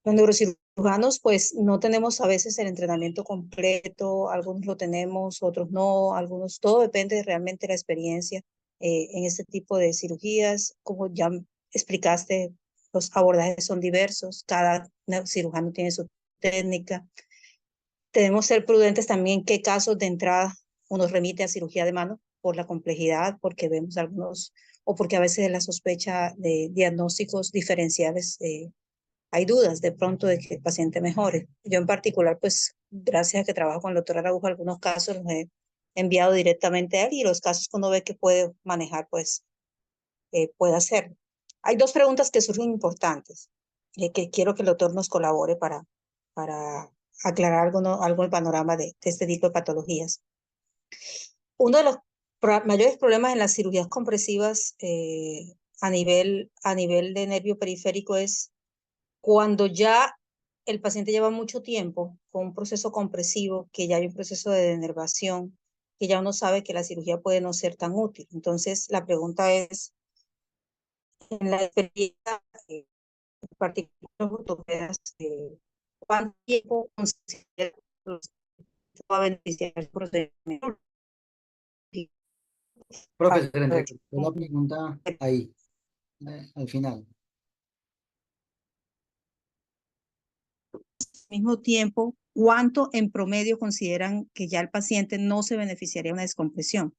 Los neurocirujanos, pues no tenemos a veces el entrenamiento completo, algunos lo tenemos, otros no, algunos, todo depende realmente de la experiencia en este tipo de cirugías. Como ya explicaste, los abordajes son diversos, cada cirujano tiene su técnica. Debemos ser prudentes también qué casos de entrada uno remite a cirugía de mano por la complejidad, porque vemos algunos, o porque a veces la sospecha de diagnósticos diferenciales hay dudas de pronto de que el paciente mejore. Yo en particular, pues gracias a que trabajo con el doctor Araujo, algunos casos los he enviado directamente a él y los casos que uno ve que puede manejar, pues puede hacerlo. Hay dos preguntas que surgen importantes, que quiero que el doctor nos colabore para aclarar algo del panorama de este tipo de patologías. Uno de los mayores problemas en las cirugías compresivas a nivel de nervio periférico es cuando ya el paciente lleva mucho tiempo con un proceso compresivo, que ya hay un proceso de denervación, que ya uno sabe que la cirugía puede no ser tan útil. Entonces, la pregunta es, en la experiencia, en particular los ortopedas, ¿cuánto tiempo considera que va a beneficiar el procedimiento? Profe, A se le ver, entrecortó la pregunta ahí, al final. mismo tiempo, ¿cuánto en promedio consideran que ya el paciente no se beneficiaría de una descompresión?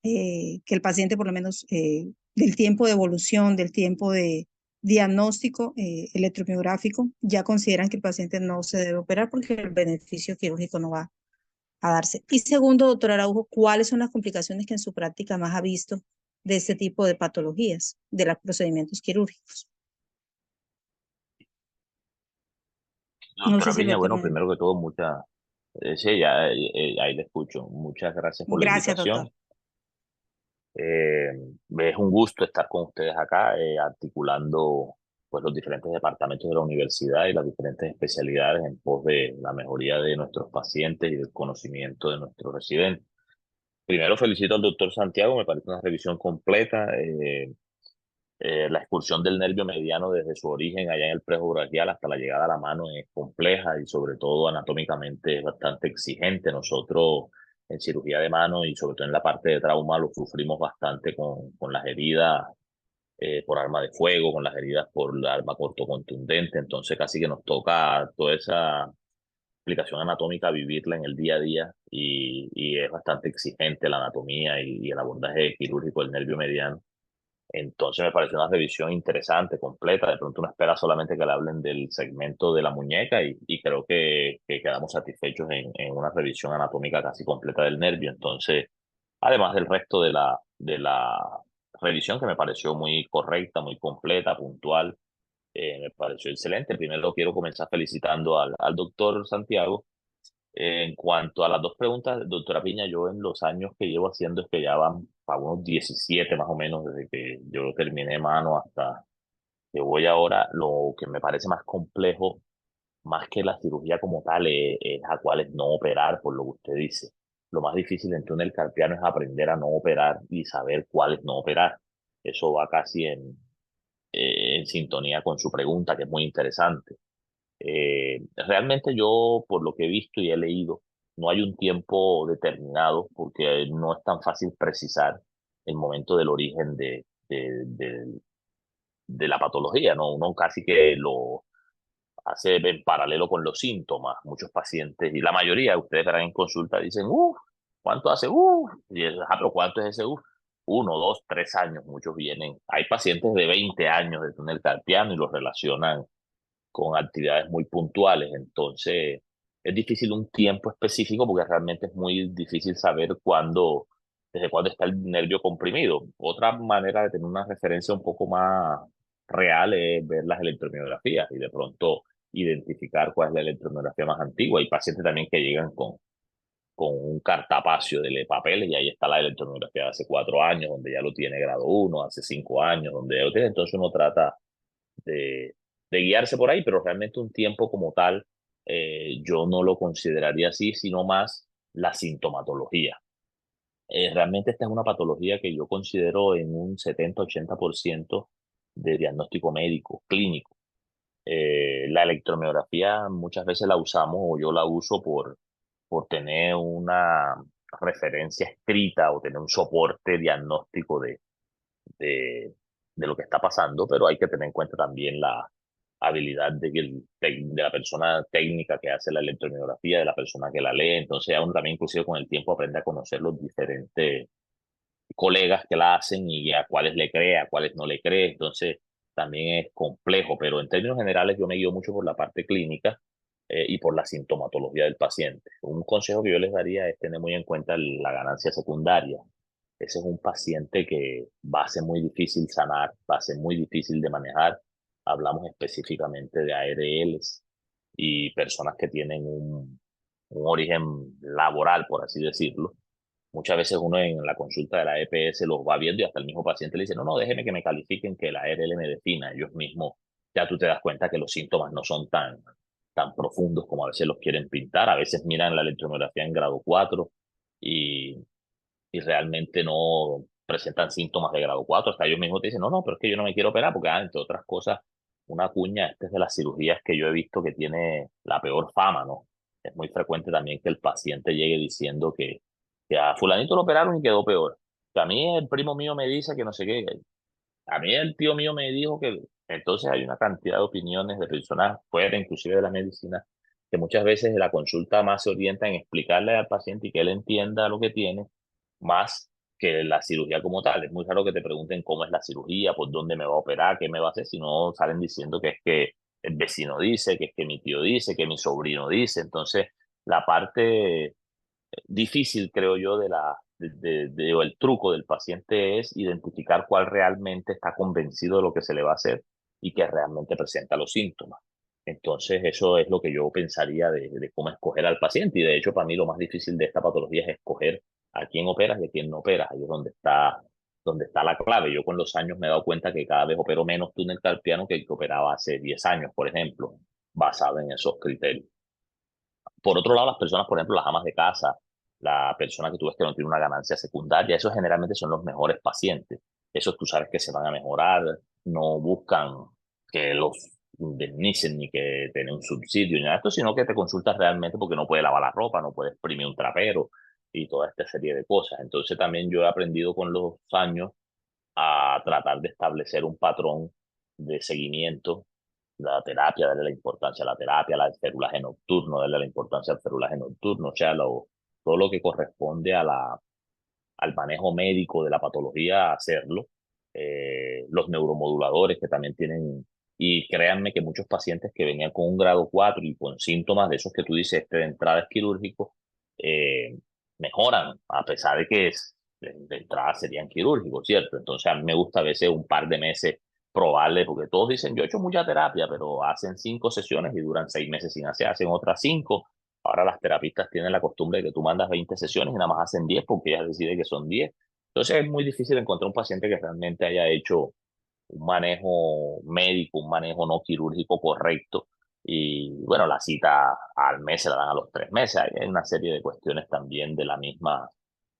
Que el paciente por lo menos del tiempo de evolución, del tiempo de diagnóstico electromiográfico, ya consideran que el paciente no se debe operar porque el beneficio quirúrgico no va a darse. Y segundo, doctor Araujo, ¿cuáles son las complicaciones que en su práctica más ha visto de este tipo de patologías, de los procedimientos quirúrgicos? No sé Doctora si el Piña, doctor bueno, me... primero que todo, sí, ya ahí le escucho. Muchas gracias por la Gracias, doctor. invitación. Eh, es un gusto estar con ustedes acá, articulando pues los diferentes departamentos de la universidad y las diferentes especialidades en pos de la mejoría de nuestros pacientes y del conocimiento de nuestros residentes. Primero felicito al doctor Santiago, me parece una revisión completa. La excursión del nervio mediano desde su origen allá en el prejo braquial hasta la llegada a la mano es compleja y sobre todo anatómicamente es bastante exigente. Nosotros en cirugía de mano y sobre todo en la parte de trauma lo sufrimos bastante con las heridas por arma de fuego, con las heridas por la arma cortocontundente. Entonces casi que nos toca toda esa aplicación anatómica vivirla en el día a día y es bastante exigente la anatomía y el abordaje quirúrgico del nervio mediano. Entonces me pareció una revisión interesante, completa. De pronto uno espera solamente que le hablen del segmento de la muñeca y creo que quedamos satisfechos en una revisión anatómica casi completa del nervio. Entonces, además del resto de la revisión que me pareció muy correcta, muy completa, puntual, me pareció excelente. Primero quiero comenzar felicitando al doctor Santiago en cuanto a las dos preguntas, doctora Piña, yo en los años que llevo haciendo es que ya van para unos 17 más o menos, desde que yo terminé mano hasta que voy ahora, lo que me parece más complejo, más que la cirugía como tal, es a cuáles no operar, por lo que usted dice. lo más difícil en túnel carpiano es aprender a no operar y saber cuáles no operar. Eso va casi en sintonía con su pregunta, que es muy interesante. Realmente yo, por lo que he visto y he leído, no hay un tiempo determinado porque no es tan fácil precisar el momento del origen de la patología, ¿no? Uno casi que lo hace en paralelo con los síntomas. Muchos pacientes, y la mayoría de ustedes verán en consulta, dicen, ¿cuánto hace? Y es, pero ¿cuánto es ese? 1, 2, 3 años, muchos vienen. Hay pacientes de 20 años de túnel carpiano y los relacionan con actividades muy puntuales. Entonces, es difícil un tiempo específico porque realmente es muy difícil saber desde cuándo está el nervio comprimido. Otra manera de tener una referencia un poco más real es ver las electromiografías y de pronto identificar cuál es la electromiografía más antigua. Hay pacientes también que llegan con un cartapacio de papeles y ahí está la electromiografía de hace 4 años, donde ya lo tiene grado 1, hace 5 años, donde ya lo tiene. Entonces uno trata de, de guiarse por ahí, pero realmente un tiempo como tal, yo no lo consideraría así, sino más la sintomatología. Realmente esta es una patología que yo considero en un 70-80% de diagnóstico médico, clínico. La electromiografía muchas veces la usamos o yo la uso por tener una referencia escrita o tener un soporte diagnóstico de, de lo que está pasando, pero hay que tener en cuenta también la habilidad de la persona técnica que hace la electromiografía, de la persona que la lee. Entonces, uno también, inclusive con el tiempo, aprende a conocer los diferentes colegas que la hacen y a cuáles le cree, a cuáles no le cree. Entonces, también es complejo, pero en términos generales yo me guío mucho por la parte clínica y por la sintomatología del paciente. Un consejo que yo les daría es tener muy en cuenta la ganancia secundaria. Ese es un paciente que va a ser muy difícil sanar, va a ser muy difícil de manejar. Hablamos específicamente de ARLs y personas que tienen un origen laboral, por así decirlo. Muchas veces uno en la consulta de la EPS los va viendo y hasta el mismo paciente le dice, no, no, déjeme que me califiquen, que la ARL me defina. Ellos mismos, ya tú te das cuenta que los síntomas no son tan profundos como a veces los quieren pintar. A veces miran la electromiografía en grado 4 y realmente no presentan síntomas de grado 4. Hasta ellos mismos te dicen, no, no, pero es que yo no me quiero operar porque, entre otras cosas, una cuña, esta es de las cirugías que yo he visto que tiene la peor fama, ¿no? Es muy frecuente también que el paciente llegue diciendo que a fulanito lo operaron y quedó peor. Que a mí el primo mío me dice que no sé qué. A mí el tío mío me dijo que... Entonces hay una cantidad de opiniones de personas fuera inclusive de la medicina que muchas veces la consulta más se orienta en explicarle al paciente y que él entienda lo que tiene más que la cirugía como tal. Es muy raro que te pregunten cómo es la cirugía, por dónde me va a operar, qué me va a hacer, si no salen diciendo que es que el vecino dice, que es que mi tío dice, que mi sobrino dice. Entonces, la parte difícil, creo yo, o el truco del paciente es identificar cuál realmente está convencido de lo que se le va a hacer y que realmente presenta los síntomas. Entonces, eso es lo que yo pensaría de cómo escoger al paciente. Y de hecho, para mí lo más difícil de esta patología es escoger a quién operas y a quién no operas. Ahí es donde está la clave. Yo con los años me he dado cuenta que cada vez opero menos túnel carpiano que el que operaba hace 10 años, por ejemplo, basado en esos criterios. Por otro lado, las personas, por ejemplo, las amas de casa, la persona que tú ves que no tiene una ganancia secundaria, esos generalmente son los mejores pacientes. Esos tú sabes que se van a mejorar, no buscan que los indemnicen ni que tengan un subsidio ni nada de esto, sino que te consultas realmente porque no puede lavar la ropa, no puede exprimir un trapero y toda esta serie de cosas. Entonces también yo he aprendido con los años a tratar de establecer un patrón de seguimiento, la terapia, darle la importancia a la terapia, al ferulaje nocturno, darle la importancia al ferulaje nocturno, o sea, todo lo que corresponde al manejo médico de la patología, hacerlo. Los neuromoduladores que también tienen, y créanme que muchos pacientes que venían con un grado 4 y con síntomas de esos que tú dices, de entrada es quirúrgico, mejoran, a pesar de que de entrada serían quirúrgicos, ¿cierto? Entonces a mí me gusta a veces un par de meses probarle, porque todos dicen, yo he hecho mucha terapia, pero hacen 5 sesiones y duran 6 meses sin hacer, hacen otras 5. Ahora las terapistas tienen la costumbre de que tú mandas 20 sesiones y nada más hacen 10 porque ellas deciden que son 10. Entonces es muy difícil encontrar un paciente que realmente haya hecho un manejo médico, un manejo no quirúrgico correcto Y bueno, la cita al mes se la dan a los 3 meses. Hay una serie de cuestiones también de la misma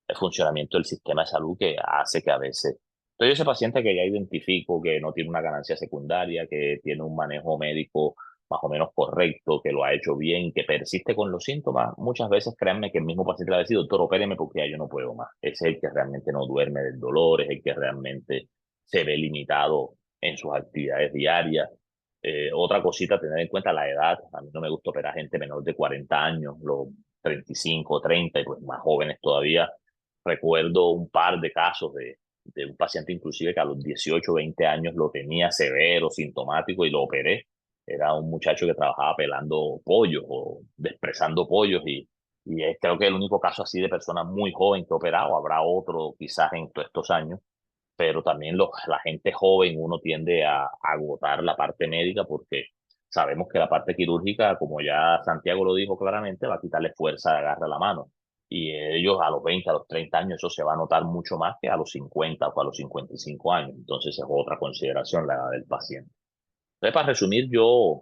el funcionamiento del sistema de salud que hace que a veces todo ese paciente que ya identifico que no tiene una ganancia secundaria, que tiene un manejo médico más o menos correcto, que lo ha hecho bien, que persiste con los síntomas, muchas veces créanme que el mismo paciente le va a decir, doctor, opéreme porque ya yo no puedo más. Ese es el que realmente no duerme del dolor, es el que realmente se ve limitado en sus actividades diarias. Otra cosita, tener en cuenta la edad. A mí no me gusta operar gente menor de 40 años, los 35, 30 y pues más jóvenes todavía. Recuerdo un par de casos de un paciente inclusive que a los 18 20 años lo tenía severo, sintomático y lo operé. Era un muchacho que trabajaba pelando pollos o despresando pollos y creo que es el único caso así de persona muy joven que he operado. Habrá otro quizás en todos estos años, pero también la gente joven uno tiende a agotar la parte médica porque sabemos que la parte quirúrgica, como ya Santiago lo dijo claramente, va a quitarle fuerza de agarre a la mano. Y ellos a los 20 a los 30 años, eso se va a notar mucho más que a los 50 o a los 55 años. Entonces es otra consideración la edad del paciente. Entonces, para resumir, yo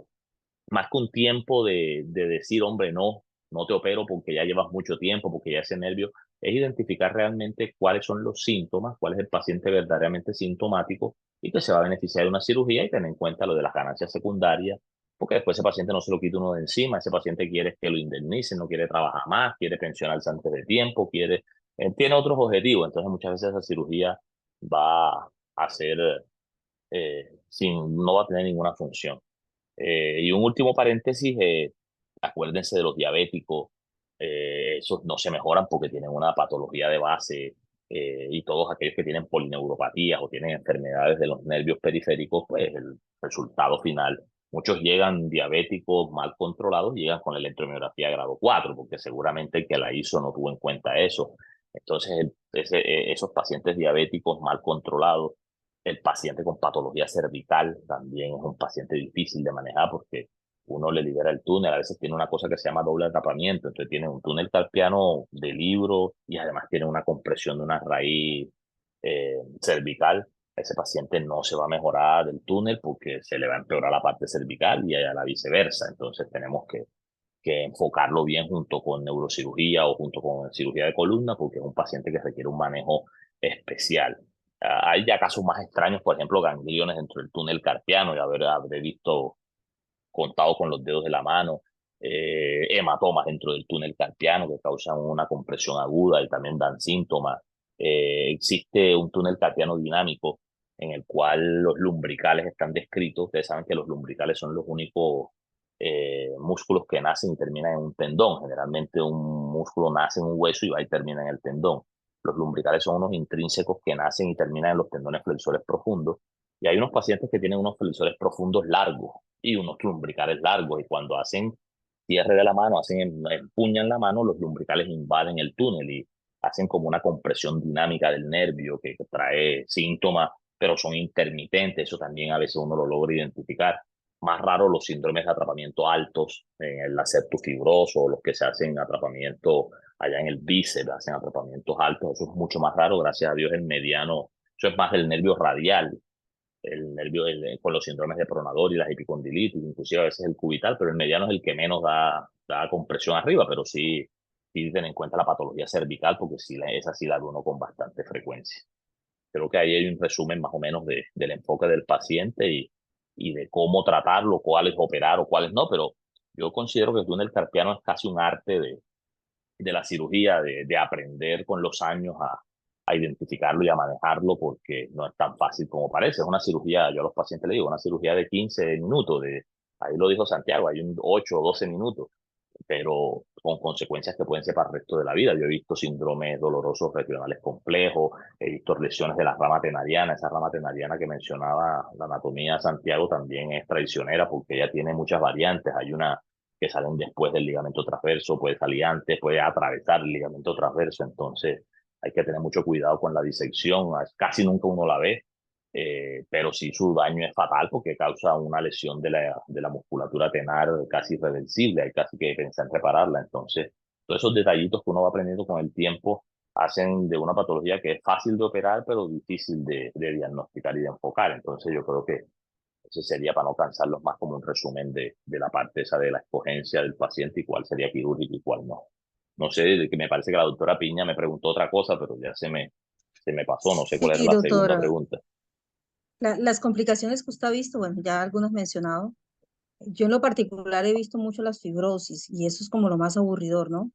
más que un tiempo de decir, hombre, no, no te opero porque ya llevas mucho tiempo, porque ya ese nervio, es identificar realmente cuáles son los síntomas, cuál es el paciente verdaderamente sintomático y que se va a beneficiar de una cirugía y tener en cuenta lo de las ganancias secundarias, porque después ese paciente no se lo quita uno de encima, ese paciente quiere que lo indemnicen, no quiere trabajar más, quiere pensionarse antes de tiempo, tiene otros objetivos, entonces muchas veces esa cirugía va a ser, no va a tener ninguna función. Y un último paréntesis, acuérdense de los diabéticos, esos no se mejoran porque tienen una patología de base y todos aquellos que tienen polineuropatías o tienen enfermedades de los nervios periféricos, pues el resultado final, muchos llegan diabéticos mal controlados, llegan con la electromiografía grado 4 porque seguramente el que la hizo no tuvo en cuenta eso. Entonces, esos pacientes diabéticos mal controlados, el paciente con patología cervical también es un paciente difícil de manejar porque uno le libera el túnel, a veces tiene una cosa que se llama doble atrapamiento, entonces tiene un túnel carpiano de libro y además tiene una compresión de una raíz cervical. Ese paciente no se va a mejorar del túnel porque se le va a empeorar la parte cervical y a la viceversa. Entonces tenemos que enfocarlo bien junto con neurocirugía o junto con cirugía de columna porque es un paciente que requiere un manejo especial. Hay ya casos más extraños, por ejemplo, gangliones dentro del túnel carpiano, y habré visto, contado con los dedos de la mano, hematomas dentro del túnel carpiano que causan una compresión aguda y también dan síntomas. Existe un túnel carpiano dinámico en el cual los lumbricales están descritos. Ustedes saben que los lumbricales son los únicos músculos que nacen y terminan en un tendón. Generalmente un músculo nace en un hueso y va y termina en el tendón. Los lumbricales son unos intrínsecos que nacen y terminan en los tendones flexores profundos. Y hay unos pacientes que tienen unos flexores profundos largos y unos lumbricales largos. Y cuando hacen cierre de la mano, empuñan la mano, los lumbricales invaden el túnel y hacen como una compresión dinámica del nervio que trae síntomas, pero son intermitentes. Eso también a veces uno lo logra identificar. Más raro los síndromes de atrapamiento altos, en el acepto fibroso, los que se hacen atrapamiento allá en el bíceps, hacen atrapamientos altos. Eso es mucho más raro, gracias a Dios el mediano, eso es más del nervio radial, el nervio con los síndromes de pronador y las epicondilitis, inclusive a veces el cubital, pero el mediano es el que menos da compresión arriba, pero sí ten en cuenta la patología cervical, porque sí, esa sí la ve uno con bastante frecuencia. Creo que ahí hay un resumen más o menos del enfoque del paciente y de cómo tratarlo, cuáles operar o cuáles no, pero yo considero que el túnel carpiano es casi un arte de la cirugía, de aprender con los años a identificarlo y a manejarlo, porque no es tan fácil como parece. Es una cirugía, yo a los pacientes les digo, una cirugía de 15 minutos, ahí lo dijo Santiago, hay un 8 o 12 minutos, pero con consecuencias que pueden ser para el resto de la vida. Yo he visto síndromes dolorosos regionales complejos, he visto lesiones de la rama tenariana. Esa rama tenariana que mencionaba la anatomía Santiago también es traicionera porque ella tiene muchas variantes. Hay una que salen después del ligamento transverso, puede salir antes, puede atravesar el ligamento transverso, entonces hay que tener mucho cuidado con la disección, casi nunca uno la ve, pero sí su daño es fatal porque causa una lesión de la musculatura tenar casi irreversible, hay casi que pensar en repararla. Entonces, todos esos detallitos que uno va aprendiendo con el tiempo hacen de una patología que es fácil de operar, pero difícil de diagnosticar y de enfocar. Entonces, yo creo que Ese sería, para no cansarlos más, como un resumen de la parte esa de la escogencia del paciente y cuál sería quirúrgico y cuál no. No sé, que me parece que la doctora Piña me preguntó otra cosa, pero ya se me pasó, no sé cuál era Sí, la segunda doctora. pregunta. Las complicaciones que usted ha visto, bueno, ya algunas mencionado. Yo en lo particular he visto mucho las fibrosis y eso es como lo más aburridor, ¿no?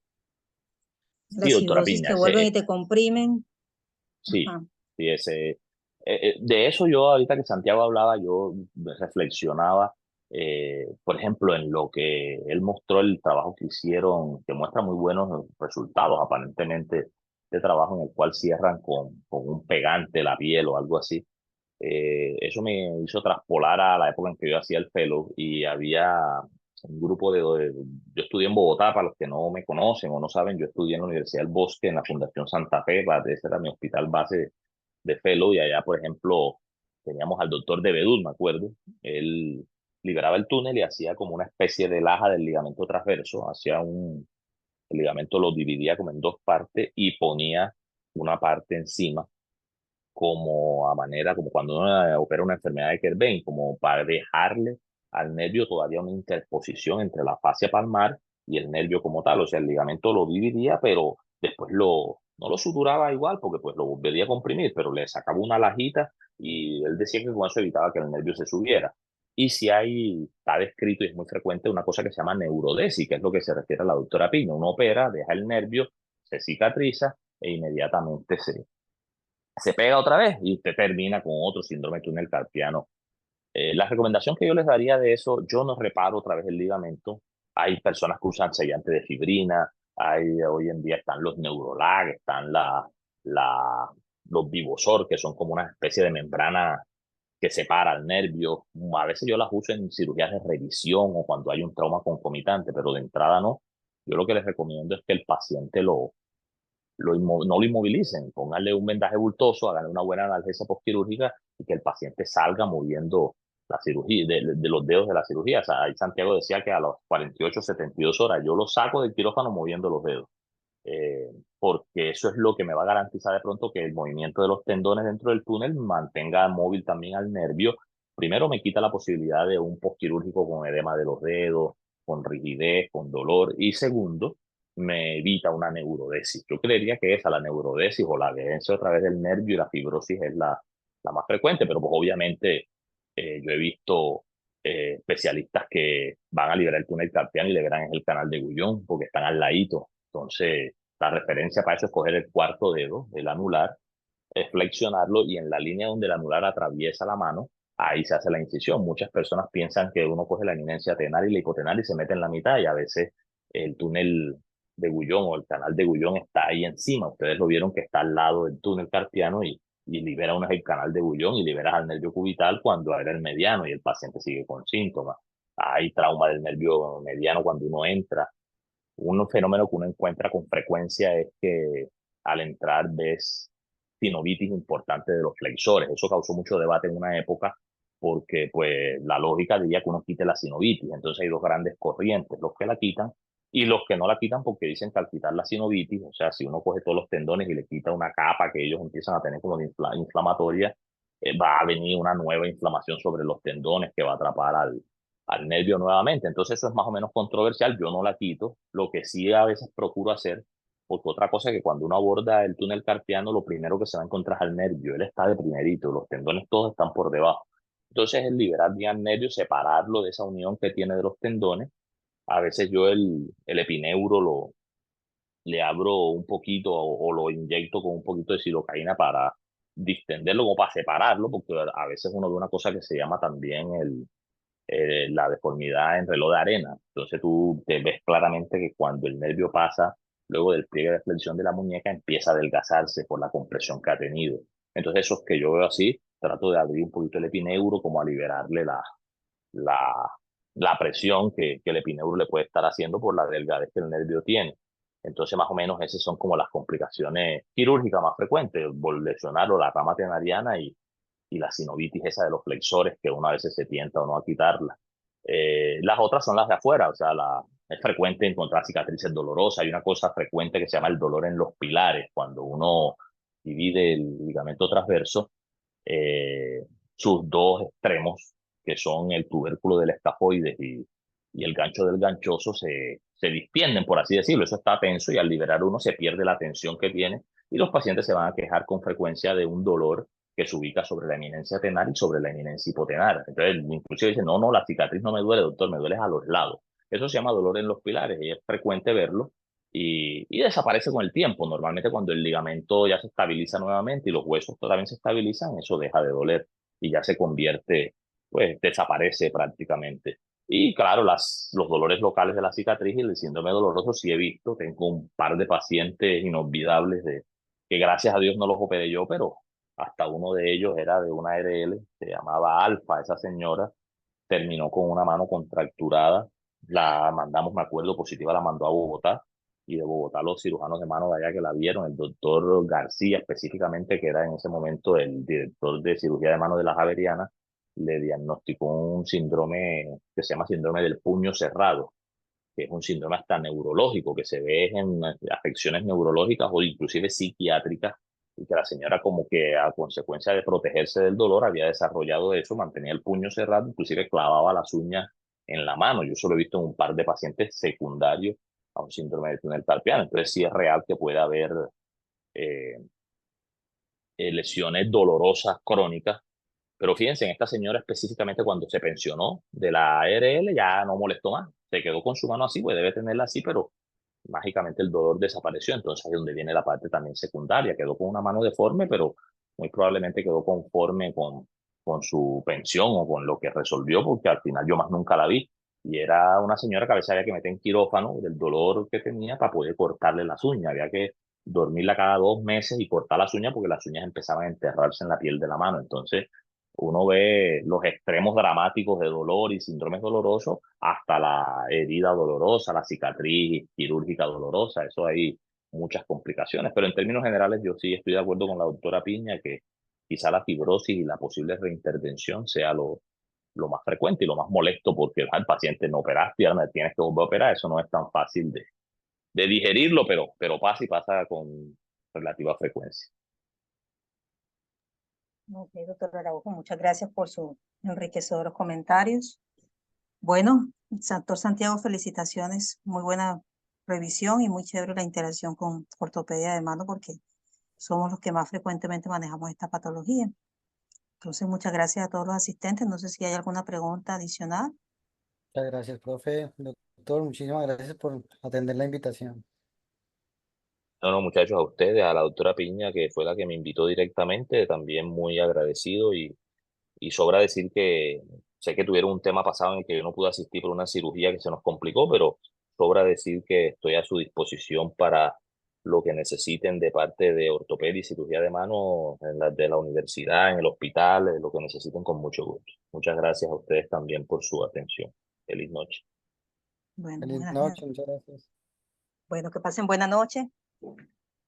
Sí, Las doctora fibrosis Piña, que vuelven y te comprimen. sí, Ajá. sí, de eso yo ahorita que Santiago hablaba, yo reflexionaba, por ejemplo, en lo que él mostró, el trabajo que hicieron, que muestra muy buenos resultados, aparentemente, de trabajo en el cual cierran con un pegante la piel o algo así. Eso me hizo traspolar a la época en que yo hacía el fellow y había un grupo yo estudié en Bogotá, para los que no me conocen o no saben, yo estudié en la Universidad del Bosque, en la Fundación Santa Fe, ese era mi hospital base de fellow, y allá, por ejemplo, teníamos al doctor de Bedul, me acuerdo. Él liberaba el túnel y hacía como una especie de laja del ligamento transverso, el ligamento lo dividía como en dos partes y ponía una parte encima como a manera, como cuando uno opera una enfermedad de Kerbein, como para dejarle al nervio todavía una interposición entre la fascia palmar y el nervio como tal. O sea, el ligamento lo dividía, pero después no lo suturaba igual, porque pues lo volvería a comprimir, pero le sacaba una lajita y él decía que con eso evitaba que el nervio se subiera. Y si está descrito y es muy frecuente una cosa que se llama neurodesis, que es lo que se refiere a la doctora Piña. Uno opera, deja el nervio, se cicatriza e inmediatamente se pega otra vez y usted termina con otro síndrome túnel carpiano. La recomendación que yo les daría de eso, yo no reparo otra vez el ligamento. Hay personas que usan sellante de fibrina, hoy en día están los Neurolag, están la, los Vivosor, que son como una especie de membrana que separa el nervio. A veces yo las uso en cirugías de revisión o cuando hay un trauma concomitante, pero de entrada no. Yo lo que les recomiendo es que el paciente no lo inmovilicen, pónganle un vendaje bultoso, háganle una buena analgesia postquirúrgica y que el paciente salga moviendo la cirugía, de los dedos de la cirugía. O sea, ahí Santiago decía que a las 48, 72 horas yo lo saco del quirófano moviendo los dedos, porque eso es lo que me va a garantizar de pronto que el movimiento de los tendones dentro del túnel mantenga móvil también al nervio. Primero me quita la posibilidad de un postquirúrgico con edema de los dedos, con rigidez, con dolor, y segundo, me evita una neurodesis. Yo creería que esa, la neurodesis o la adherencia a través del nervio y la fibrosis es la más frecuente, pero pues obviamente yo he visto especialistas que van a liberar el túnel carpiano y liberan el canal de Gullón porque están al ladito. Entonces, la referencia para eso es coger el cuarto dedo, el anular, es flexionarlo y en la línea donde el anular atraviesa la mano, ahí se hace la incisión. Muchas personas piensan que uno coge la eminencia tenar y la hipotenar y se mete en la mitad y a veces el túnel de Gullón o el canal de Gullón está ahí encima. Ustedes lo vieron que está al lado del túnel carpiano y libera uno el canal de Gullón y liberas al nervio cubital cuando era el mediano y el paciente sigue con síntomas. Hay trauma del nervio mediano cuando uno entra. Un fenómeno que uno encuentra con frecuencia es que al entrar ves sinovitis importante de los flexores. Eso causó mucho debate en una época porque pues la lógica diría que uno quite la sinovitis. Entonces hay dos grandes corrientes, los que la quitan y los que no la quitan porque dicen que al quitar la sinovitis, o sea, si uno coge todos los tendones y le quita una capa que ellos empiezan a tener como de inflamatoria, va a venir una nueva inflamación sobre los tendones que va a atrapar al nervio nuevamente. Entonces eso es más o menos controversial, yo no la quito, lo que sí a veces procuro hacer, porque otra cosa es que cuando uno aborda el túnel carpiano, lo primero que se va a encontrar es el nervio, él está de primerito, los tendones todos están por debajo. Entonces es liberar bien el nervio, separarlo de esa unión que tiene de los tendones. A veces yo el epineuro le abro un poquito o lo inyecto con un poquito de silocaína para distenderlo, como para separarlo, porque a veces uno ve una cosa que se llama también la deformidad en reloj de arena. Entonces tú te ves claramente que cuando el nervio pasa, luego del pliegue de flexión de la muñeca, empieza a adelgazarse por la compresión que ha tenido. Entonces esos que yo veo así, trato de abrir un poquito el epineuro como a liberarle la, la presión que el epineuro le puede estar haciendo por la delgadez que el nervio tiene. Entonces, más o menos, esas son como las complicaciones quirúrgicas más frecuentes, lesionar o la rama tenariana y la sinovitis esa de los flexores, que uno a veces se tienta o no a quitarla. Las otras son las de afuera, o sea, es frecuente encontrar cicatrices dolorosas. Hay una cosa frecuente que se llama el dolor en los pilares, cuando uno divide el ligamento transverso, sus dos extremos, que son el tubérculo del escafoides y el gancho del ganchoso, se distienden, por así decirlo. Eso está tenso y al liberar uno se pierde la tensión que tiene y los pacientes se van a quejar con frecuencia de un dolor que se ubica sobre la eminencia tenar y sobre la eminencia hipotenar. Entonces, inclusive dice, no, la cicatriz no me duele, doctor, me duele a los lados. Eso se llama dolor en los pilares y es frecuente verlo y desaparece con el tiempo. Normalmente cuando el ligamento ya se estabiliza nuevamente y los huesos también se estabilizan, eso deja de doler y ya se convierte, pues desaparece prácticamente. Y claro, los dolores locales de la cicatriz y el síndrome doloroso sí he visto. Tengo un par de pacientes inolvidables que gracias a Dios no los operé yo, pero hasta uno de ellos era de una ARL, se llamaba Alfa, esa señora terminó con una mano contracturada, la mandamos, me acuerdo, positiva, la mandó a Bogotá, y de Bogotá los cirujanos de mano de allá que la vieron, el doctor García específicamente, que era en ese momento el director de cirugía de mano de la Javeriana, le diagnosticó un síndrome que se llama síndrome del puño cerrado, que es un síndrome hasta neurológico, que se ve en afecciones neurológicas o inclusive psiquiátricas, y que la señora como que a consecuencia de protegerse del dolor había desarrollado eso, mantenía el puño cerrado, inclusive clavaba las uñas en la mano. Yo solo he visto en un par de pacientes secundarios a un síndrome del túnel carpiano. Entonces sí es real que pueda haber eh, lesiones dolorosas crónicas, pero fíjense, en esta señora específicamente cuando se pensionó de la ARL ya no molestó más, se quedó con su mano así, pues debe tenerla así, pero mágicamente el dolor desapareció. Entonces ahí es donde viene la parte también secundaria, quedó con una mano deforme, pero muy probablemente quedó conforme con su pensión o con lo que resolvió, porque al final yo más nunca la vi. Y era una señora que a veces había que meter en quirófano del dolor que tenía para poder cortarle las uñas. Había que dormirla cada 2 meses y cortar las uñas porque las uñas empezaban a enterrarse en la piel de la mano. Entonces uno ve los extremos dramáticos de dolor y síndromes dolorosos hasta la herida dolorosa, la cicatriz quirúrgica dolorosa. Eso hay muchas complicaciones, pero en términos generales yo sí estoy de acuerdo con la doctora Piña que quizá la fibrosis y la posible reintervención sea lo más frecuente y lo más molesto porque al paciente no operaste y ahora me tienes que volver a operar. Eso no es tan fácil de digerirlo, pero pasa y pasa con relativa frecuencia. Ok, doctor Araujo, muchas gracias por sus enriquecedores comentarios. Bueno, doctor Santiago, felicitaciones. Muy buena revisión y muy chévere la interacción con ortopedia de mano porque somos los que más frecuentemente manejamos esta patología. Entonces, muchas gracias a todos los asistentes. No sé si hay alguna pregunta adicional. Muchas gracias, profe. Doctor, muchísimas gracias por atender la invitación. No, no, muchachos, a ustedes, a la doctora Piña, que fue la que me invitó directamente, también muy agradecido y sobra decir que sé que tuvieron un tema pasado en el que yo no pude asistir por una cirugía que se nos complicó, pero sobra decir que estoy a su disposición para lo que necesiten de parte de ortopedia y cirugía de mano de la universidad, en el hospital, lo que necesiten con mucho gusto. Muchas gracias a ustedes también por su atención. Feliz noche. Bueno, Feliz noche, muchas gracias. bueno, que pasen buena noche.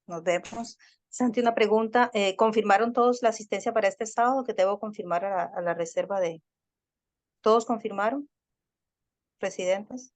Nos vemos. Santi, una pregunta. ¿Confirmaron todos la asistencia para este sábado? Que debo confirmar a la reserva de... ¿Todos confirmaron? ¿Residentes?